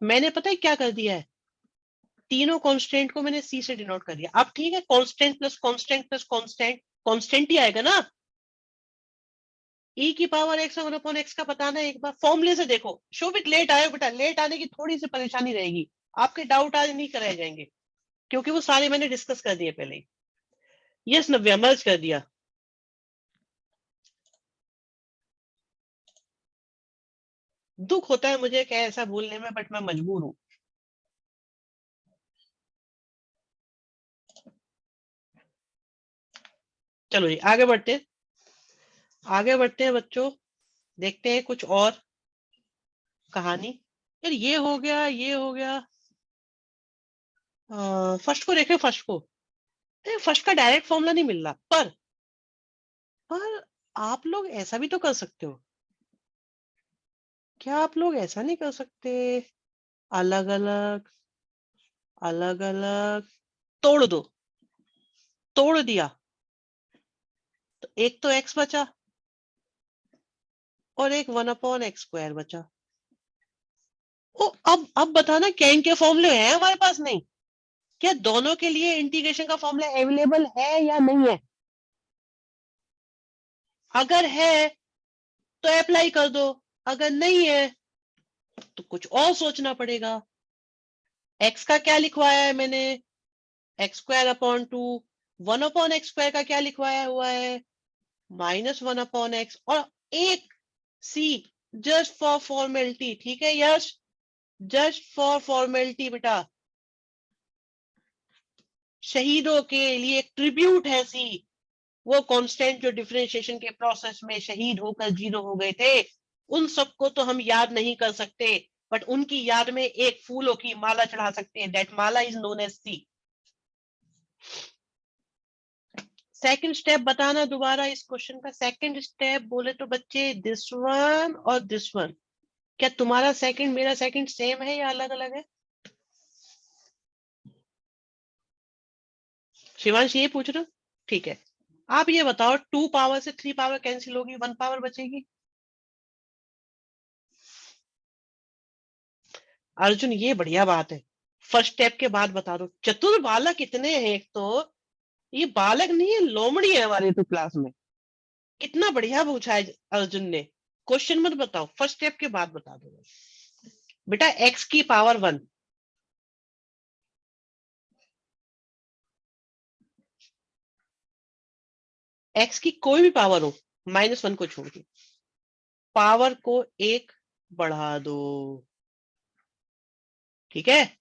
मैंने पता है क्या कर दिया है, तीनों कांस्टेंट को मैंने C से डिनोट कर दिया। अब ठीक है, constant plus constant plus constant constant ही आएगा ना। e की पावर x 1/x का पता ना, एक बार फॉर्मूले से देखो। शोभित लेट आए बेटा, लेट आने की थोड़ी सी परेशानी रहेगी, आपके डाउट आज नहीं कराए जाएंगे क्योंकि वो सारे मैंने डिस्कस कर दिए पहले ही। यस नव्या, मर्ज कर दिया। दुख होता है मुझे क्या ऐसा बोलने में, बट मैं मजबूर हूं। चलो जी आगे बढ़ते हैं, आगे बढ़ते हैं बच्चों, देखते हैं कुछ और कहानी। यार ये हो गया, ये हो गया। फर्स्ट को देखें, फर्स्ट को। फर्स्ट का डायरेक्ट फॉर्मूला नहीं मिल रहा, पर आप लोग ऐसा भी तो कर सकते हो। क्या आप लोग ऐसा नहीं कर सकते, अलग अलग, अलग अलग तोड़ दो? तोड़ दिया तो एक तो x बचा और एक 1/x² बचा। ओ अब बताना, क्या इनके फॉर्मूले हैं हमारे पास? नहीं, क्या दोनों के लिए इंटीग्रेशन का फॉर्मूला अवेलेबल है या नहीं है? अगर है तो अप्लाई कर दो, अगर नहीं है तो कुछ और सोचना पड़ेगा। x का क्या लिखवाया है मैंने, x²/2, 1/x² का क्या लिखवाया हुआ है, -1/x, और एक c, जस्ट फॉर फॉर्मेलिटी। ठीक है यश, जस्ट फॉर फॉर्मेलिटी बेटा, शहीदों के लिए एक ट्रिब्यूट है सी। वो कांस्टेंट जो डिफरेंशिएशन के प्रोसेस में शहीद होकर जीरो हो गए थे, उन सबको तो हम याद नहीं कर सकते, बट उनकी याद में एक फूलों की माला चढ़ा सकते हैं। That mala is known as C. Second step बताना दोबारा इस क्वेश्चन का। सेकंड स्टेप बोले तो बच्चे दिस वन और दिस वन, क्या तुम्हारा सेकंड मेरा सेकंड सेम है या अलग अलग है? शिवांश ये पूछ रहे हो? ठीक है, आप ये बताओ, 2 पावर से 3 पावर कैंसिल होगी, 1 पावर बचेगी। अर्जुन ये बढ़िया बात है, फर्स्ट स्टेप के बाद बता दो। चतुर बालक इतने हैं, एक तो ये बालक नहीं है, लोमड़ी है हमारे तो क्लास में। कितना बढ़िया पूछा है अर्जुन ने। क्वेश्चन मत बताओ, फर्स्ट स्टेप के बाद बता दो बेटा। x की पावर 1, x की कोई भी पावर हो -1 को छोड़ के, पावर को 1 बढ़ा दो। ठीक है,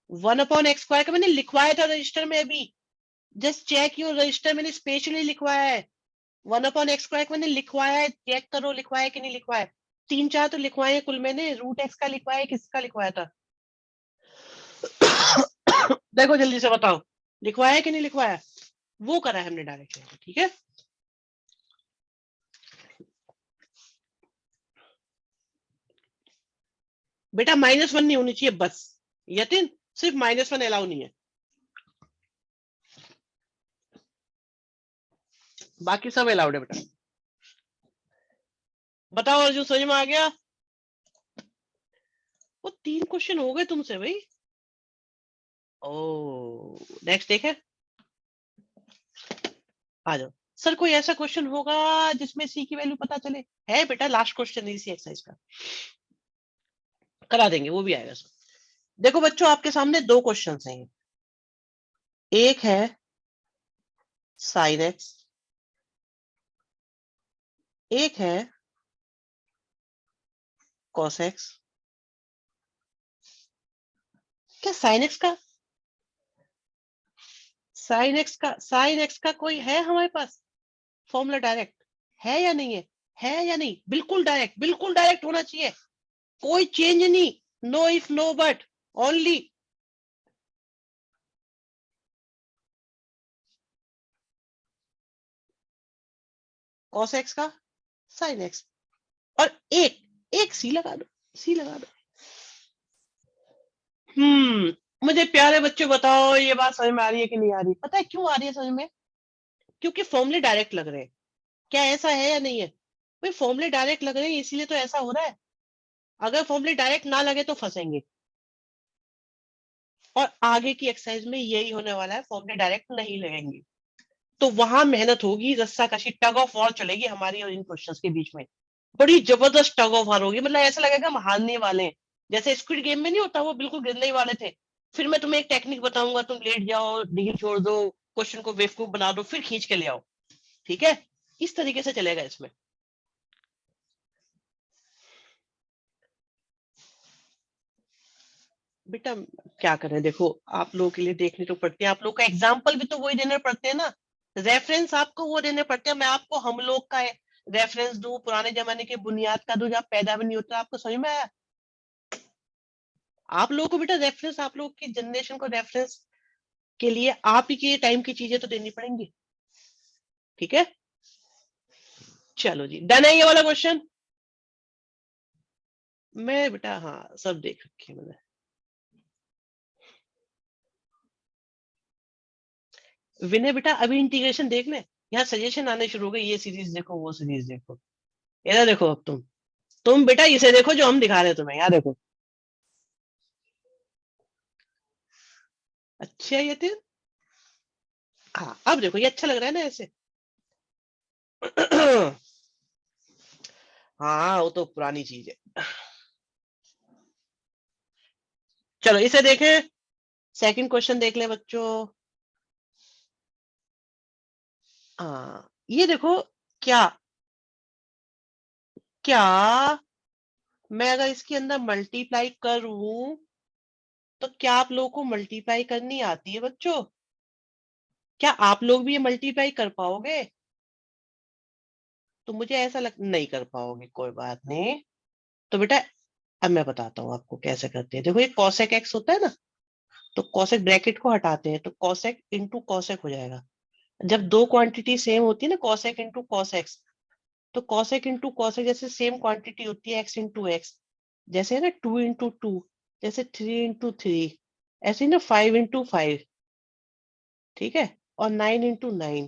1/x² का मैंने लिखवाया था रजिस्टर में अभी, जस्ट चेक योर रजिस्टर, मैंने स्पेशली लिखवाया है। 1/x² मैंने लिखवाया है, चेक करो लिखवाया है कि नहीं लिखवाया है। 3-4 तो लिखवाए हैं कुल मैंने। √x का लिखवाया है, किसका लिखवाया था? देखो जल्दी से बताओ, लिखवाया है कि नहीं लिखवाया? वो करा है हमने डायरेक्ट। ठीक है, बेटा -1 नहीं होनी चाहिए बस। यतिन, सिर्फ -1 अलाउ नहीं है। बाकी सब अलाउड है बेटा। बताओ अर्जुन, समझ में आ गया? वो 3 क्वेश्चन हो गए तुमसे भाई। ओ नेक्स्ट देखे, आ जाओ। सर कोई ऐसा क्वेश्चन होगा जिसमें सी की वैल्यू पता चले? है बेटा, लास्ट क्वेश्चन है इसी एक्सरसाइज का, करा देंगे, वो भी आएगा सर। देखो बच्चों, आपके सामने 2 क्वेश्चन हैं। एक है साइन एक्स, एक है कॉस एक्स। क्या साइन एक्स का कोई है हमारे पास फॉर्मूला डायरेक्ट? है या नहीं है? है या नहीं? बिल्कुल डायरेक्ट होना चाहिए, कोई चेंज नहीं, no if no but, only. Cos x का साइन एक्स, और एक एक सी लगा दो, सी लगा दो। मुझे प्यारे बच्चों बताओ, ये बात समझ में आ रही है कि नहीं आ रही? पता है क्यों आ रही है समझ में? क्योंकि फॉर्मूले डायरेक्ट लग रहे हैं। क्या ऐसा है या नहीं है? भाई फॉर्मूले डायरेक्ट लग रहे हैं इसीलिए तो ऐसा हो रहा है। अगर फॉर्मूले डायरेक्ट ना लगे तो फंसेंगे, और आगे की एक्सरसाइज में यही होने वाला है, फॉर्मूले डायरेक्ट नहीं लगेंगे तो वहां मेहनत होगी, रस्सा कशी, टग ऑफ वॉर चलेगी हमारी और इन क्वेश्चंस के बीच में। बड़ी जबरदस्त टग ऑफ वॉर होगी, मतलब ऐसा लगेगा हम हारने वाले हैं। जैसे स्क्विड गेम में नहीं होता, वो बिल्कुल गिरने ही वाले थे, फिर मैं तुम्हें एक टेक्निक बताऊंगा, तुम लेट जाओ, ढील छोड़ दो, क्वेश्चन को बेवकूफ बना दो, फिर खींच के ले आओ। ठीक है, इस तरीके से चलेगा इसमें। बेटा क्या करें, देखो आप लोगों के लिए देखने तो पड़ते हैं, आप लोग का एग्जाम्पल भी तो वही देने पड़ते हैं ना, रेफरेंस आपको वो देने पड़ते हैं। मैं आपको हम लोग का रेफरेंस दूं, पुराने जमाने के बुनियाद का दूं, जब पैदा भी नहीं होता, आपको समझ में आया? आप लोगों को बेटा रेफरेंस, आप लोग की जनरेशन को रेफरेंस के लिए आप ही के टाइम की चीजें तो देनी पड़ेंगी। ठीक है, चलो जी, डन है ये वाला क्वेश्चन। मैं बेटा हाँ सब देख रखी है मैंने। विनय बेटा अभी इंटीग्रेशन देख ले, यहाँ सजेशन आने शुरू हो गए, ये सीरीज देखो वो सीरीज देखो। ये देखो, अब तुम बेटा इसे देखो जो हम दिखा रहे हैं तुम्हें, यहाँ देखो। अच्छा ये थे, हाँ अब देखो, ये अच्छा लग रहा है ना ऐसे। हाँ वो तो पुरानी चीज है। चलो इसे देखें, सेकंड क्वेश्चन देख ले बच्चों। हाँ ये देखो, क्या क्या मैं अगर इसके अंदर मल्टीप्लाई करूं तो क्या आप लोगों को मल्टीप्लाई करनी आती है बच्चों? क्या आप लोग भी ये मल्टीप्लाई कर पाओगे? तो मुझे ऐसा लग नहीं कर पाओगे, कोई बात नहीं। तो बेटा अब मैं बताता हूँ आपको कैसे करते हैं। देखो ये कॉसेक एक्स होता है ना, तो कॉसेक ब्रैकेट को हटाते हैं तो कॉसेक इंटू कॉसेक हो जाएगा। जब दो क्वांटिटी सेम होती है ना, कॉसेक इंटू कॉसेक्स, तो कॉसेक इंटू कॉसेक जैसे सेम क्वांटिटी होती है एक्स इंटू एक्स, जैसे है ना 2 इंटू 2, जैसे 3 इंटू 3, ऐसे ही ना 5 इंटू 5। ठीक है, और 9 इंटू 9,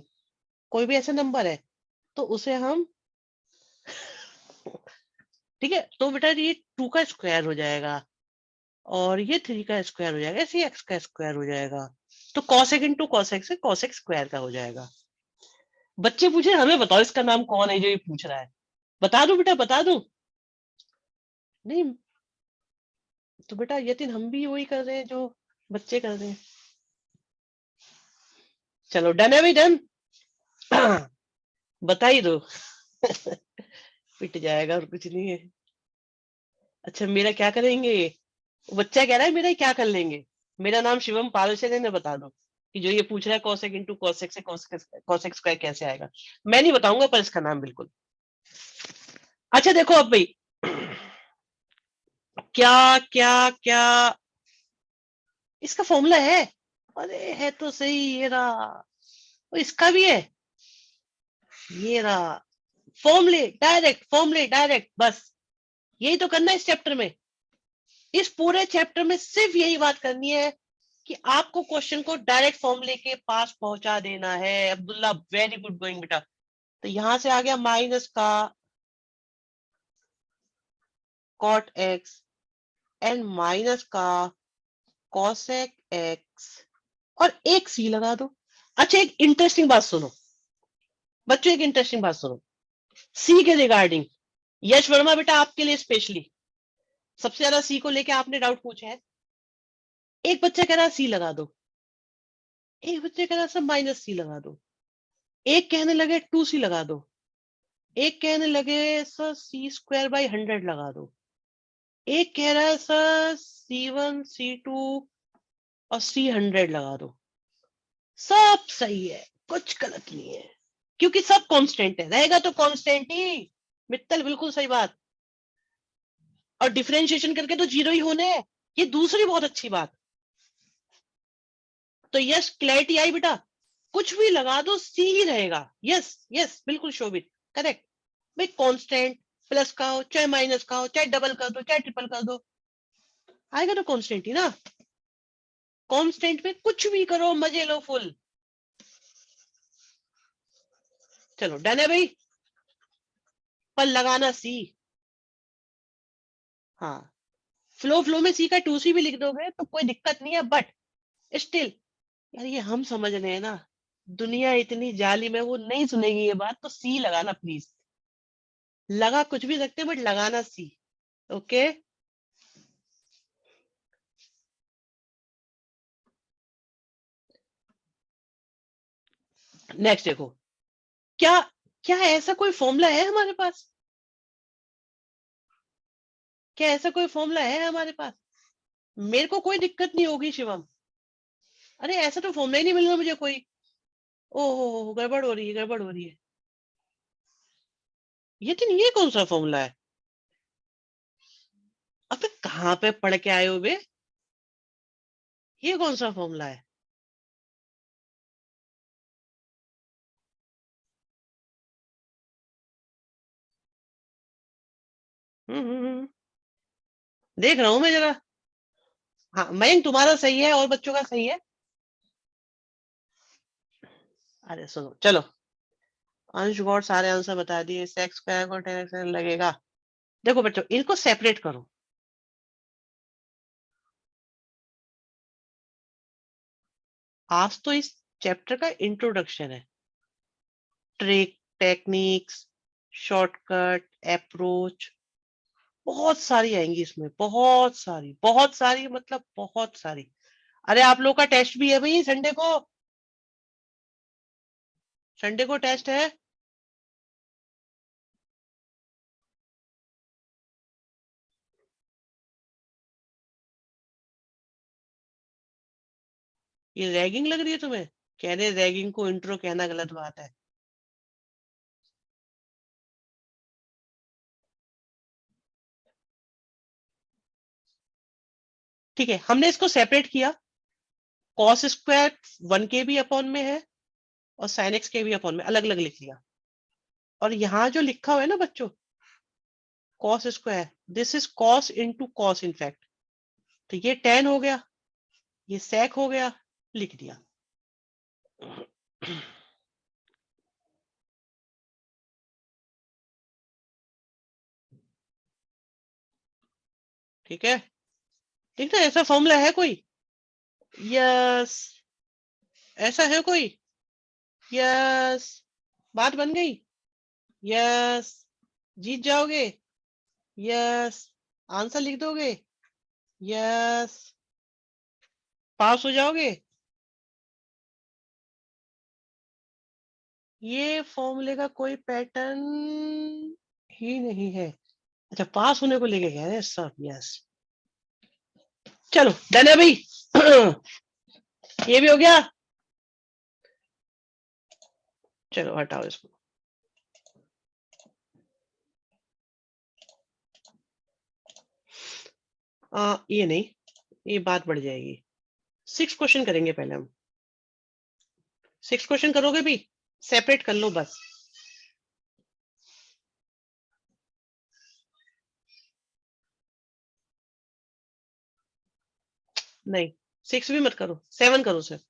कोई भी ऐसा नंबर है तो उसे हम, ठीक है, तो बेटा ये 2 का स्क्वायर हो जाएगा और ये 3 का स्क्वायर हो जाएगा, ऐसे एक्स का स्क्वायर हो जाएगा। तो कॉसेक इंटू कॉसेक से कॉसेक स्क्वायर का हो जाएगा। बच्चे पूछे हमें बताओ इसका नाम कौन है जो ये पूछ रहा है? बता दूं बेटा, बता दूं? नहीं, तो बेटा यतिन हम भी वही कर रहे हैं जो बच्चे कर रहे हैं। चलो डन है भाई, डन। बता ही दो। पिट जाएगा और कुछ नहीं है। अच्छा मेरा क्या करेंगे? वो बच्चा कह रहा है मेरा क्या कर लेंगे। मेरा नाम शिवम पालसे ने, बता दो कि जो ये पूछ रहा है कॉसेक इंटू कॉसेक से कॉसेक स्क्वायर कैसे आएगा। मैं नहीं बताऊंगा पर इसका नाम बिल्कुल। अच्छा देखो अब भाई, क्या क्या क्या इसका फॉर्मूला है? अरे है तो सही, ये रहा। तो इसका भी है, ये रहा। फॉर्मूले डायरेक्ट, बस यही तो करना है इस चैप्टर में। इस पूरे चैप्टर में सिर्फ यही बात करनी है कि आपको क्वेश्चन को डायरेक्ट फॉर्मूले के पास पहुंचा देना है। अब्दुल्ला वेरी गुड गोइंग बेटा, तो यहां से आ गया माइनस का कॉट एक्स एंड माइनस का कॉसेक एक्स और एक सी लगा दो। अच्छा एक इंटरेस्टिंग बात सुनो बच्चों, एक इंटरेस्टिंग बात सुनो सी के रिगार्डिंग। यश वर्मा बेटा आपके लिए स्पेशली सबसे ज्यादा सी को लेके आपने डाउट पूछा है। एक बच्चा कह रहा सी लगा दो, एक बच्चा कह रहा सर माइनस सी लगा दो, एक कहने लगे टू सी लगा दो, एक कहने लगे सर सी स्क्वायर बाई 100 लगा दो, एक कह रहा है सर C1 C2 और C100 लगा दो। सब सही है, कुछ गलत नहीं है, क्योंकि सब कांस्टेंट है, रहेगा तो कांस्टेंट ही। मित्तल बिल्कुल सही बात। और डिफरेंशिएशन करके तो जीरो ही होने हैं, ये दूसरी बहुत अच्छी बात। तो यस क्लैरिटी आई बेटा, कुछ भी लगा दो सी ही रहेगा। यस यस बिल्कुल शोभित, करेक्ट। भाई कांस्टेंट प्लस का हो चाहे माइनस का हो चाहे डबल कर दो चाहे ट्रिपल कर दो, आएगा तो कांस्टेंट ही ना। कांस्टेंट में कुछ भी करो मजे लो फुल। चलो डन है भाई, पर लगाना सी। हाँ फ्लो फ्लो में सी का टू सी भी लिख दोगे तो कोई दिक्कत नहीं है, बट स्टिल यार ये हम समझ रहे हैं ना, दुनिया इतनी जालिम है वो नहीं सुनेगी ये बात, तो सी लगाना प्लीज। लगा कुछ भी सकते बट लगाना सी। ओके नेक्स्ट देखो, क्या क्या ऐसा कोई फॉर्मूला है हमारे पास, क्या ऐसा कोई फॉर्मूला है हमारे पास? मेरे को कोई दिक्कत नहीं होगी शिवम। अरे ऐसा तो फॉर्मूला ही नहीं मिल रहा मुझे कोई। ओहो गड़बड़ हो रही है, गड़बड़ हो रही है। ये तो नहीं है, कौन सा फॉर्मूला है? अबे कहाँ पे पढ़ के आए हो बे, ये कौन सा फॉर्मूला है? देख रहा हूं मैं जरा। हाँ मयंक तुम्हारा सही है और बच्चों का सही है। अरे सुनो चलो, अंश गौड़ सारे आंसर बता दिए, सेक्स स्क्वायर को 10x लगेगा। देखो बच्चों इनको सेपरेट करो। आज तो इस चैप्टर का इंट्रोडक्शन है, ट्रिक टेक्निक्स शॉर्टकट अप्रोच बहुत सारी आएंगी इसमें, बहुत सारी मतलब बहुत सारी। अरे आप लोग का टेस्ट भी है भाई संडे को, संडे को टेस्ट है। ये रैगिंग लग रही है तुम्हें? कह रहे रैगिंग को इंट्रो कहना गलत बात है। ठीक है हमने इसको सेपरेट किया, कॉस स्क्वायर 1 के भी अपॉन में है और साइन एक्स के भी अपॉन में, अलग अलग लिख लिया। और यहाँ जो लिखा हुआ है ना बच्चों cos square, this is cos into cos in fact, तो ये टेन हो गया, ये सेक हो गया, लिख दिया। ठीक है, ठीक है ऐसा फॉर्मूला है कोई? यस ऐसा है कोई? यस बात बन गई। यस जीत जाओगे। यस आंसर लिख दोगे। यस पास हो जाओगे। ये फॉर्मूले का कोई पैटर्न ही नहीं है। अच्छा पास होने को लेके कह रहे हैं सब। यस चलो डन है भाई। ये भी हो गया। चलो हटाओ इसको। ये नहीं, ये बात बढ़ जाएगी। 6 क्वेश्चन करेंगे पहले हम। 6 क्वेश्चन करोगे भी, सेपरेट कर लो बस। नहीं 6 भी मत करो, 7 करो सिर्फ,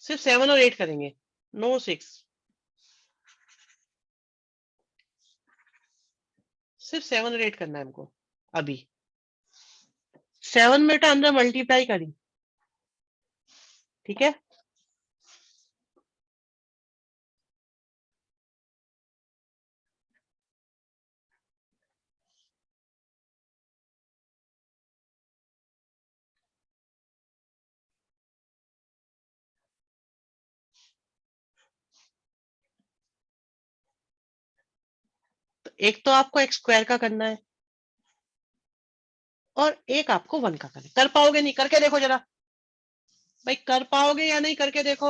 सिर्फ 7 और 8 करेंगे, नो 6। सिर्फ 7 और 8 करना है हमको अभी। 7 बेटा अंदर मल्टीप्लाई करी, ठीक है। तो एक तो आपको एक्स स्क्वायर का करना है और एक आपको 1 का करना है। कर पाओगे? नहीं करके देखो जरा भाई, कर पाओगे या नहीं, करके देखो।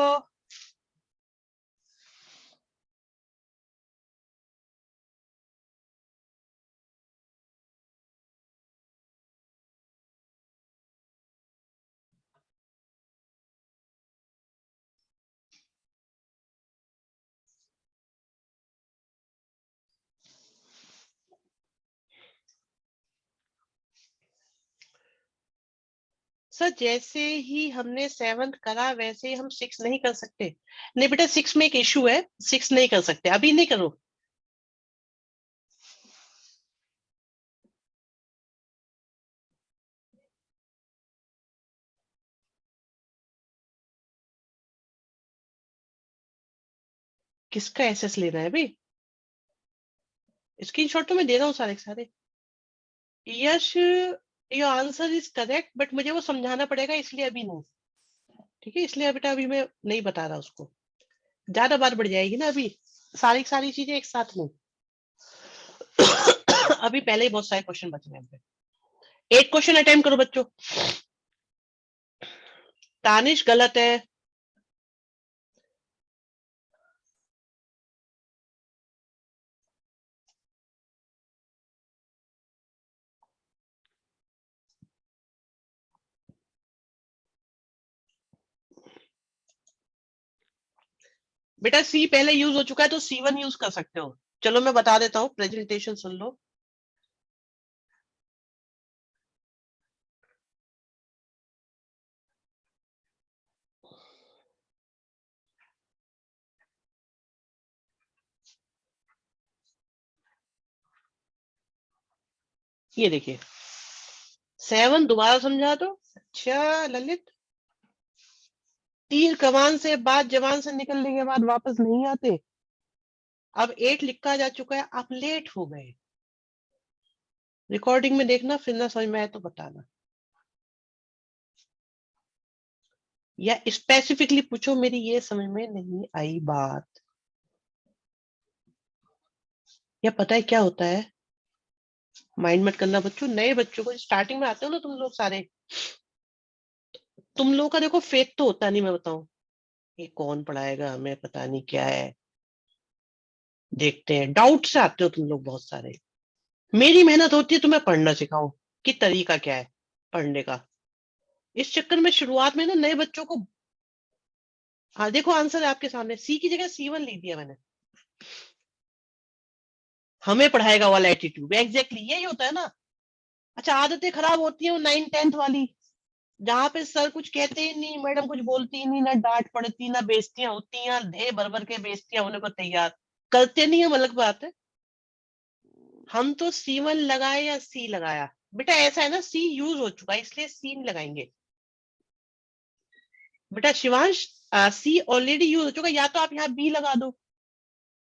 सर जैसे ही हमने 7 करा वैसे ही हम 6 नहीं कर सकते। नहीं बेटा 6 में एक इशू है, 6 नहीं कर सकते, अभी नहीं करो। किसका एसएस लेना है अभी? स्क्रीनशॉट तो मैं दे रहा हूँ सारे के सारे। Yash your answer is correct, but मुझे वो समझाना पड़ेगा, इसलिए अभी नहीं। ठीक है, इसलिए बेटा अभी मैं नहीं बता रहा उसको, ज्यादा बार बढ़ जाएगी ना अभी, सारी सारी चीजें एक साथ नहीं। अभी पहले ही बहुत सारे क्वेश्चन बच रहे हैं। 8 क्वेश्चन अटेम्प्ट करो बच्चों। तानिश गलत है। बेटा सी पहले यूज हो चुका है तो C1 यूज कर सकते हो। चलो मैं बता देता हूँ, प्रेजेंटेशन सुन लो। ये देखिए 7 दोबारा समझा दो। अच्छा ललित, तीर कमान से बात जवान से निकलने के बाद वापस नहीं आते। अब 8 लिखा जा चुका है, आप लेट हो गए। रिकॉर्डिंग में देखना, फिर ना समझ में आए तो बताना, या स्पेसिफिकली पूछो मेरी ये समझ में नहीं आई बात। या पता है क्या होता है, माइंड मत करना बच्चों, नए बच्चों को स्टार्टिंग में आते हो ना तुम लोग सारे, तुम लोगों का देखो फेथ तो होता नहीं, मैं बताऊं ये कौन पढ़ाएगा हमें, पता नहीं क्या है, देखते हैं, डाउट से आते हो तुम लोग बहुत सारे। मेरी मेहनत होती है तुम्हें पढ़ना सिखाऊं कि तरीका क्या है पढ़ने का। इस चक्कर में शुरुआत में ना नए बच्चों को, हाँ देखो आंसर है आपके सामने, सी की जगह C1 लिख दिया मैंने। हमें पढ़ाएगा वाला एटीट्यूड, एग्जैक्टली यही होता है ना। अच्छा आदतें खराब होती है वो 9th 10th वाली, जहाँ पे सर कुछ कहते ही नहीं, मैडम कुछ बोलती ही नहीं, ना डांट पड़ती ना बेइज्जतियां होती हैं, ढेर भर भर के बेइज्जतियां होने को तैयार, करते नहीं हम अलग बात है। हम तो C1 लगाए या सी लगाया, बेटा ऐसा है ना सी यूज हो चुका है इसलिए सी नहीं लगाएंगे। बेटा शिवांश सी ऑलरेडी यूज हो चुका है, या तो आप यहाँ बी लगा दो,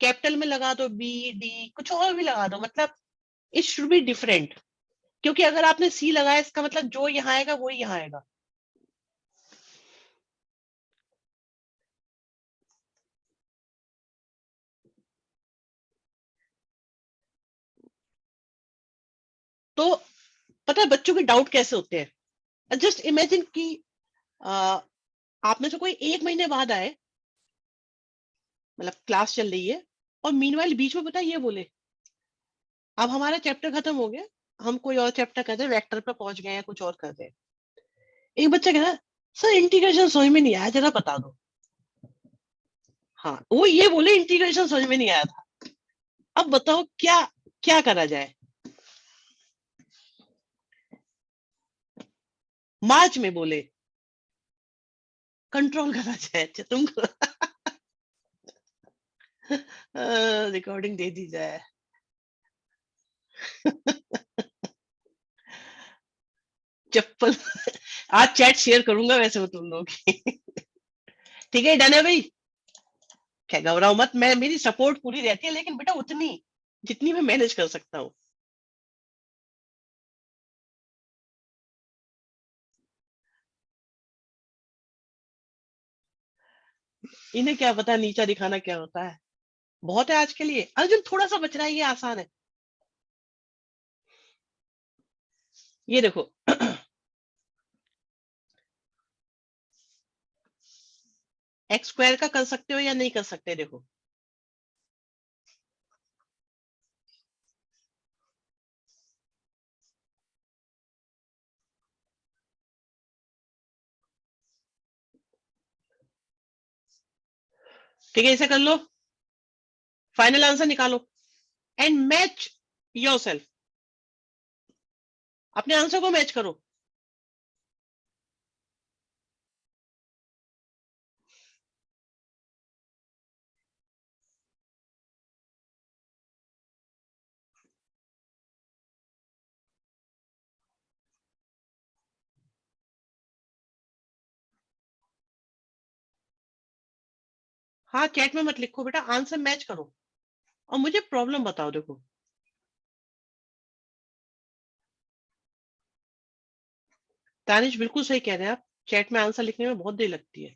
कैपिटल में लगा दो, बी डी कुछ और भी लगा दो, मतलब इट शुड बी डिफरेंट। क्योंकि अगर आपने सी लगाया इसका मतलब जो यहाँ आएगा वो यहाँ आएगा। तो पता है बच्चों के डाउट कैसे होते हैं, जस्ट इमेजिन कि आ, आप में से कोई 1 महीने बाद आए, मतलब क्लास चल रही है, और मीनवाइल बीच में पता है ये बोले अब हमारा चैप्टर खत्म हो गया, हम कोई और चैप्टर कर रहे हैं, वेक्टर पे पहुंच गए हैं, कुछ और कर रहे हैं। एक बच्चा कह रहा है सर इंटीग्रेशन समझ में नहीं आया, जरा बता दो। हाँ वो ये बोले इंटीग्रेशन समझ में नहीं आया था, अब बताओ क्या क्या करा जाए। मार्च में बोले कंट्रोल करा जाए, अच्छा तुम रिकॉर्डिंग दे दी जाए। चप्पल। आज चैट शेयर करूंगा वैसे मैं तुम लोग की। ठीक है, डन है भाई। क्या घबराओ मत, मैं मेरी सपोर्ट पूरी रहती है, लेकिन बेटा उतनी जितनी मैं मैनेज कर सकता हूँ। इन्हें क्या पता नीचा दिखाना क्या होता है। बहुत है आज के लिए। अर्जुन थोड़ा सा बच रहा है, ये आसान है। ये देखो। एक्स स्क्वायर का कर सकते हो या नहीं कर सकते, देखो। ठीक है, इसे कर लो। फाइनल आंसर निकालो एंड मैच योरसेल्फ। अपने आंसर को मैच करो। हाँ, चैट में मत लिखो बेटा, आंसर मैच करो और मुझे प्रॉब्लम बताओ। देखो, तानिश बिल्कुल सही कह रहे हैं आप। चैट में आंसर लिखने में बहुत देर लगती है।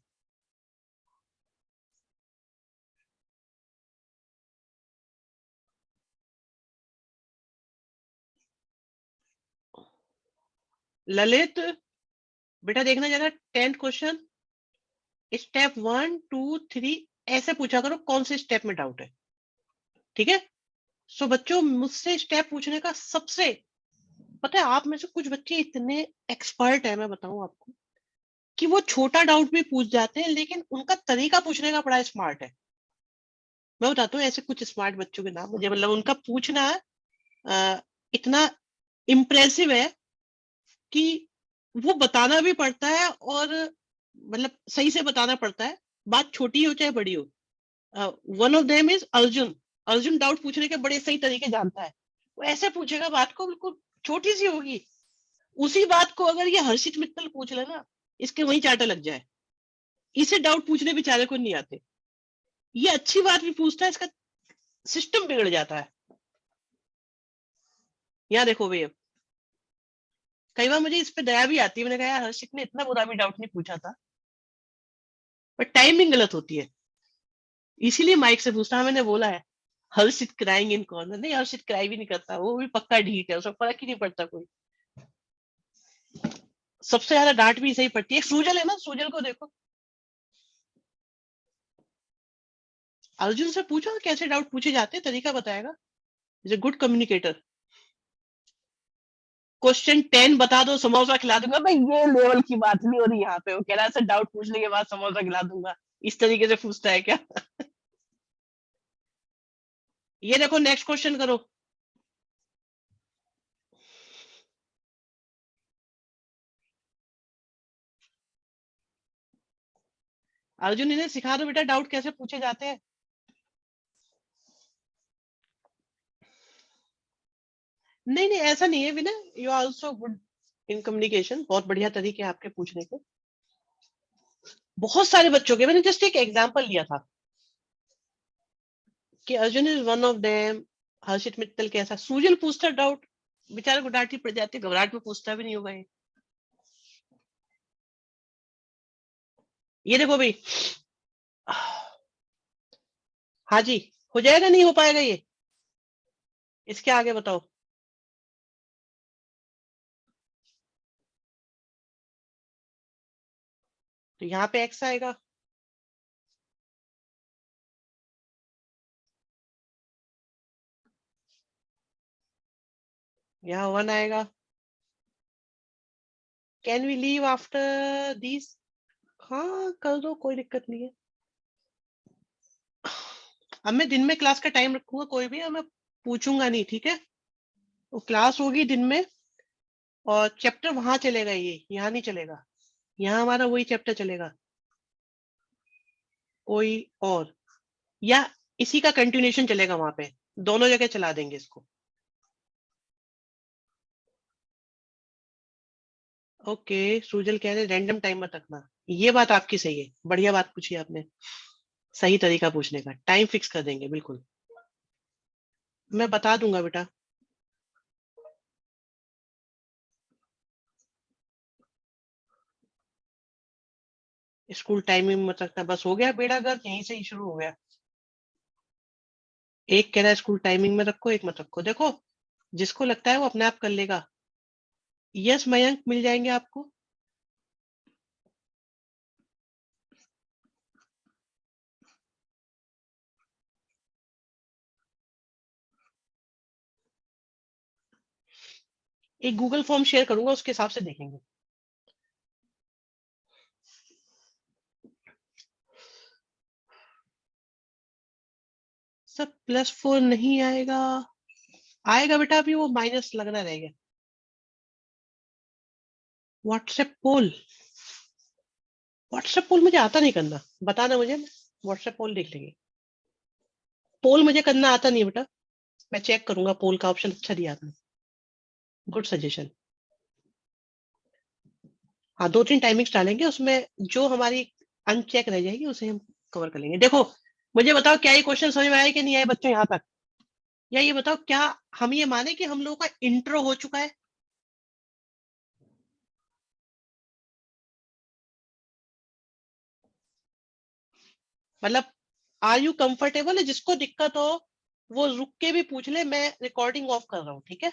ललित बेटा देखना जरा, 10th क्वेश्चन, स्टेप 1 2 3 ऐसे पूछा करो कौन से स्टेप में डाउट है। ठीक है। सो बच्चों, मुझसे स्टेप पूछने का सबसे, पता है आप में से कुछ बच्चे इतने एक्सपर्ट है, मैं बताऊं आपको, कि वो छोटा डाउट भी पूछ जाते हैं, लेकिन उनका तरीका पूछने का बड़ा स्मार्ट है। मैं बताता हूँ ऐसे कुछ स्मार्ट बच्चों के नाम मुझे, मतलब उनका पूछना इतना इम्प्रेसिव है कि वो बताना भी पड़ता है, और मतलब सही से बताना पड़ता है, बात छोटी हो चाहे बड़ी हो। One of them is Arjun. Arjun doubt पूछने के बड़े सही तरीके जानता है। वो ऐसे पूछेगा, बात को बिल्कुल छोटी सी होगी, उसी बात को अगर ये हर्षित मित्तल पूछ ले ना, इसके वही चाटा लग जाए। इसे डाउट पूछने बेचारे को नहीं आते। ये अच्छी बात भी पूछता है, इसका सिस्टम बिगड़ जाता है। यहाँ देखो भैया, कई बार मुझे इस पे दया भी आती है, मैंने कहा यार हर्षित ने इतना बुरा भी डाउट नहीं पूछा था, पर टाइमिंग गलत होती है, इसीलिए माइक से पूछता। हाँ, मैंने बोला है हर्षित क्राइंग इन कॉर्नर, नहीं हर्षित क्राई भी नहीं करता, वो भी पक्का ढीठ है, उसको फर्क ही नहीं पड़ता कोई। सबसे ज्यादा डांट भी सही पड़ती है। सूजल है ना, सूजल को देखो, अर्जुन से पूछो कैसे डाउट पूछे जाते हैं, तरीका बताएगा। Is a good communicator. Question 10 बता दो, समोसा खिला दूंगा। भाई ये लेवल की बात नहीं हो रही यहाँ पे, वो कह रहा है सर डाउट पूछने के बाद समोसा खिला दूंगा, इस तरीके से पूछता है क्या? ये देखो, नेक्स्ट क्वेश्चन करो। अर्जुन इन्हें सिखा दो बेटा डाउट कैसे पूछे जाते हैं। नहीं नहीं, ऐसा नहीं है Vinay, you are also good in communication, बहुत बढ़िया तरीके हैं आपके पूछने के। बहुत सारे बच्चों के, मैंने जस्ट एक एग्जांपल लिया था कि Arjun is one of them. Harshit Mittal कैसा, सूजल पूछता डाउट, बेचारे को डांट ही पड़ जाती, घबराहट में पूछता भी नहीं होगा ये। ये देखो भाई। हाँ जी, हो जाएगा नहीं हो पाएगा ये, इसके आगे बताओ। तो यहाँ पे एक्स आएगा, यहाँ 1 आएगा। Can we leave after this? हाँ कर दो, कोई दिक्कत नहीं है। अब मैं दिन में क्लास का टाइम रखूंगा, कोई भी, अब मैं पूछूंगा नहीं, ठीक है। वो क्लास होगी दिन में, और चैप्टर वहां चलेगा, ये यहाँ नहीं चलेगा। यहाँ हमारा वही चैप्टर चलेगा, कोई और, या इसी का कंटिन्यूशन चलेगा वहां पे। दोनों जगह चला देंगे इसको। ओके, सुजल कह रहे रैंडम टाइम मत रखना। ये बात आपकी सही है, बढ़िया बात पूछी आपने, सही तरीका पूछने का, टाइम फिक्स कर देंगे बिल्कुल। मैं बता दूंगा बेटा। स्कूल टाइमिंग मत रखना, बस हो गया बेड़ा गर्क, यहीं से ही शुरू हो गया। एक कह रहा है स्कूल टाइमिंग में रखो, एक मत रखो। देखो, जिसको लगता है वो अपने आप कर लेगा। यस मयंक, मिल जाएंगे आपको। एक गूगल फॉर्म शेयर करूंगा, उसके हिसाब से देखेंगे। सब +4 नहीं आएगा, आएगा बेटा, अभी वो माइनस लगना रहेगा। व्हाट्सएप पोल, व्हाट्सएप पोल मुझे आता नहीं करना, बताना मुझे, व्हाट्सएप पोल देख लेंगे। पोल मुझे करना आता नहीं है बेटा, मैं चेक करूंगा, पोल का ऑप्शन अच्छा दिया आपने, गुड सजेशन। हाँ, 2-3 टाइमिंग्स डालेंगे, उसमें जो हमारी अनचेक रह जाएगी उसे हम कवर कर लेंगे। देखो, मुझे बताओ क्या ये क्वेश्चन समझ में आया कि नहीं आया बच्चों यहाँ तक? या ये बताओ, क्या हम ये माने कि हम लोगों का इंट्रो हो चुका है? मतलब आर यू कंफर्टेबल है? जिसको दिक्कत हो वो रुक के भी पूछ ले, मैं रिकॉर्डिंग ऑफ कर रहा हूँ, ठीक है?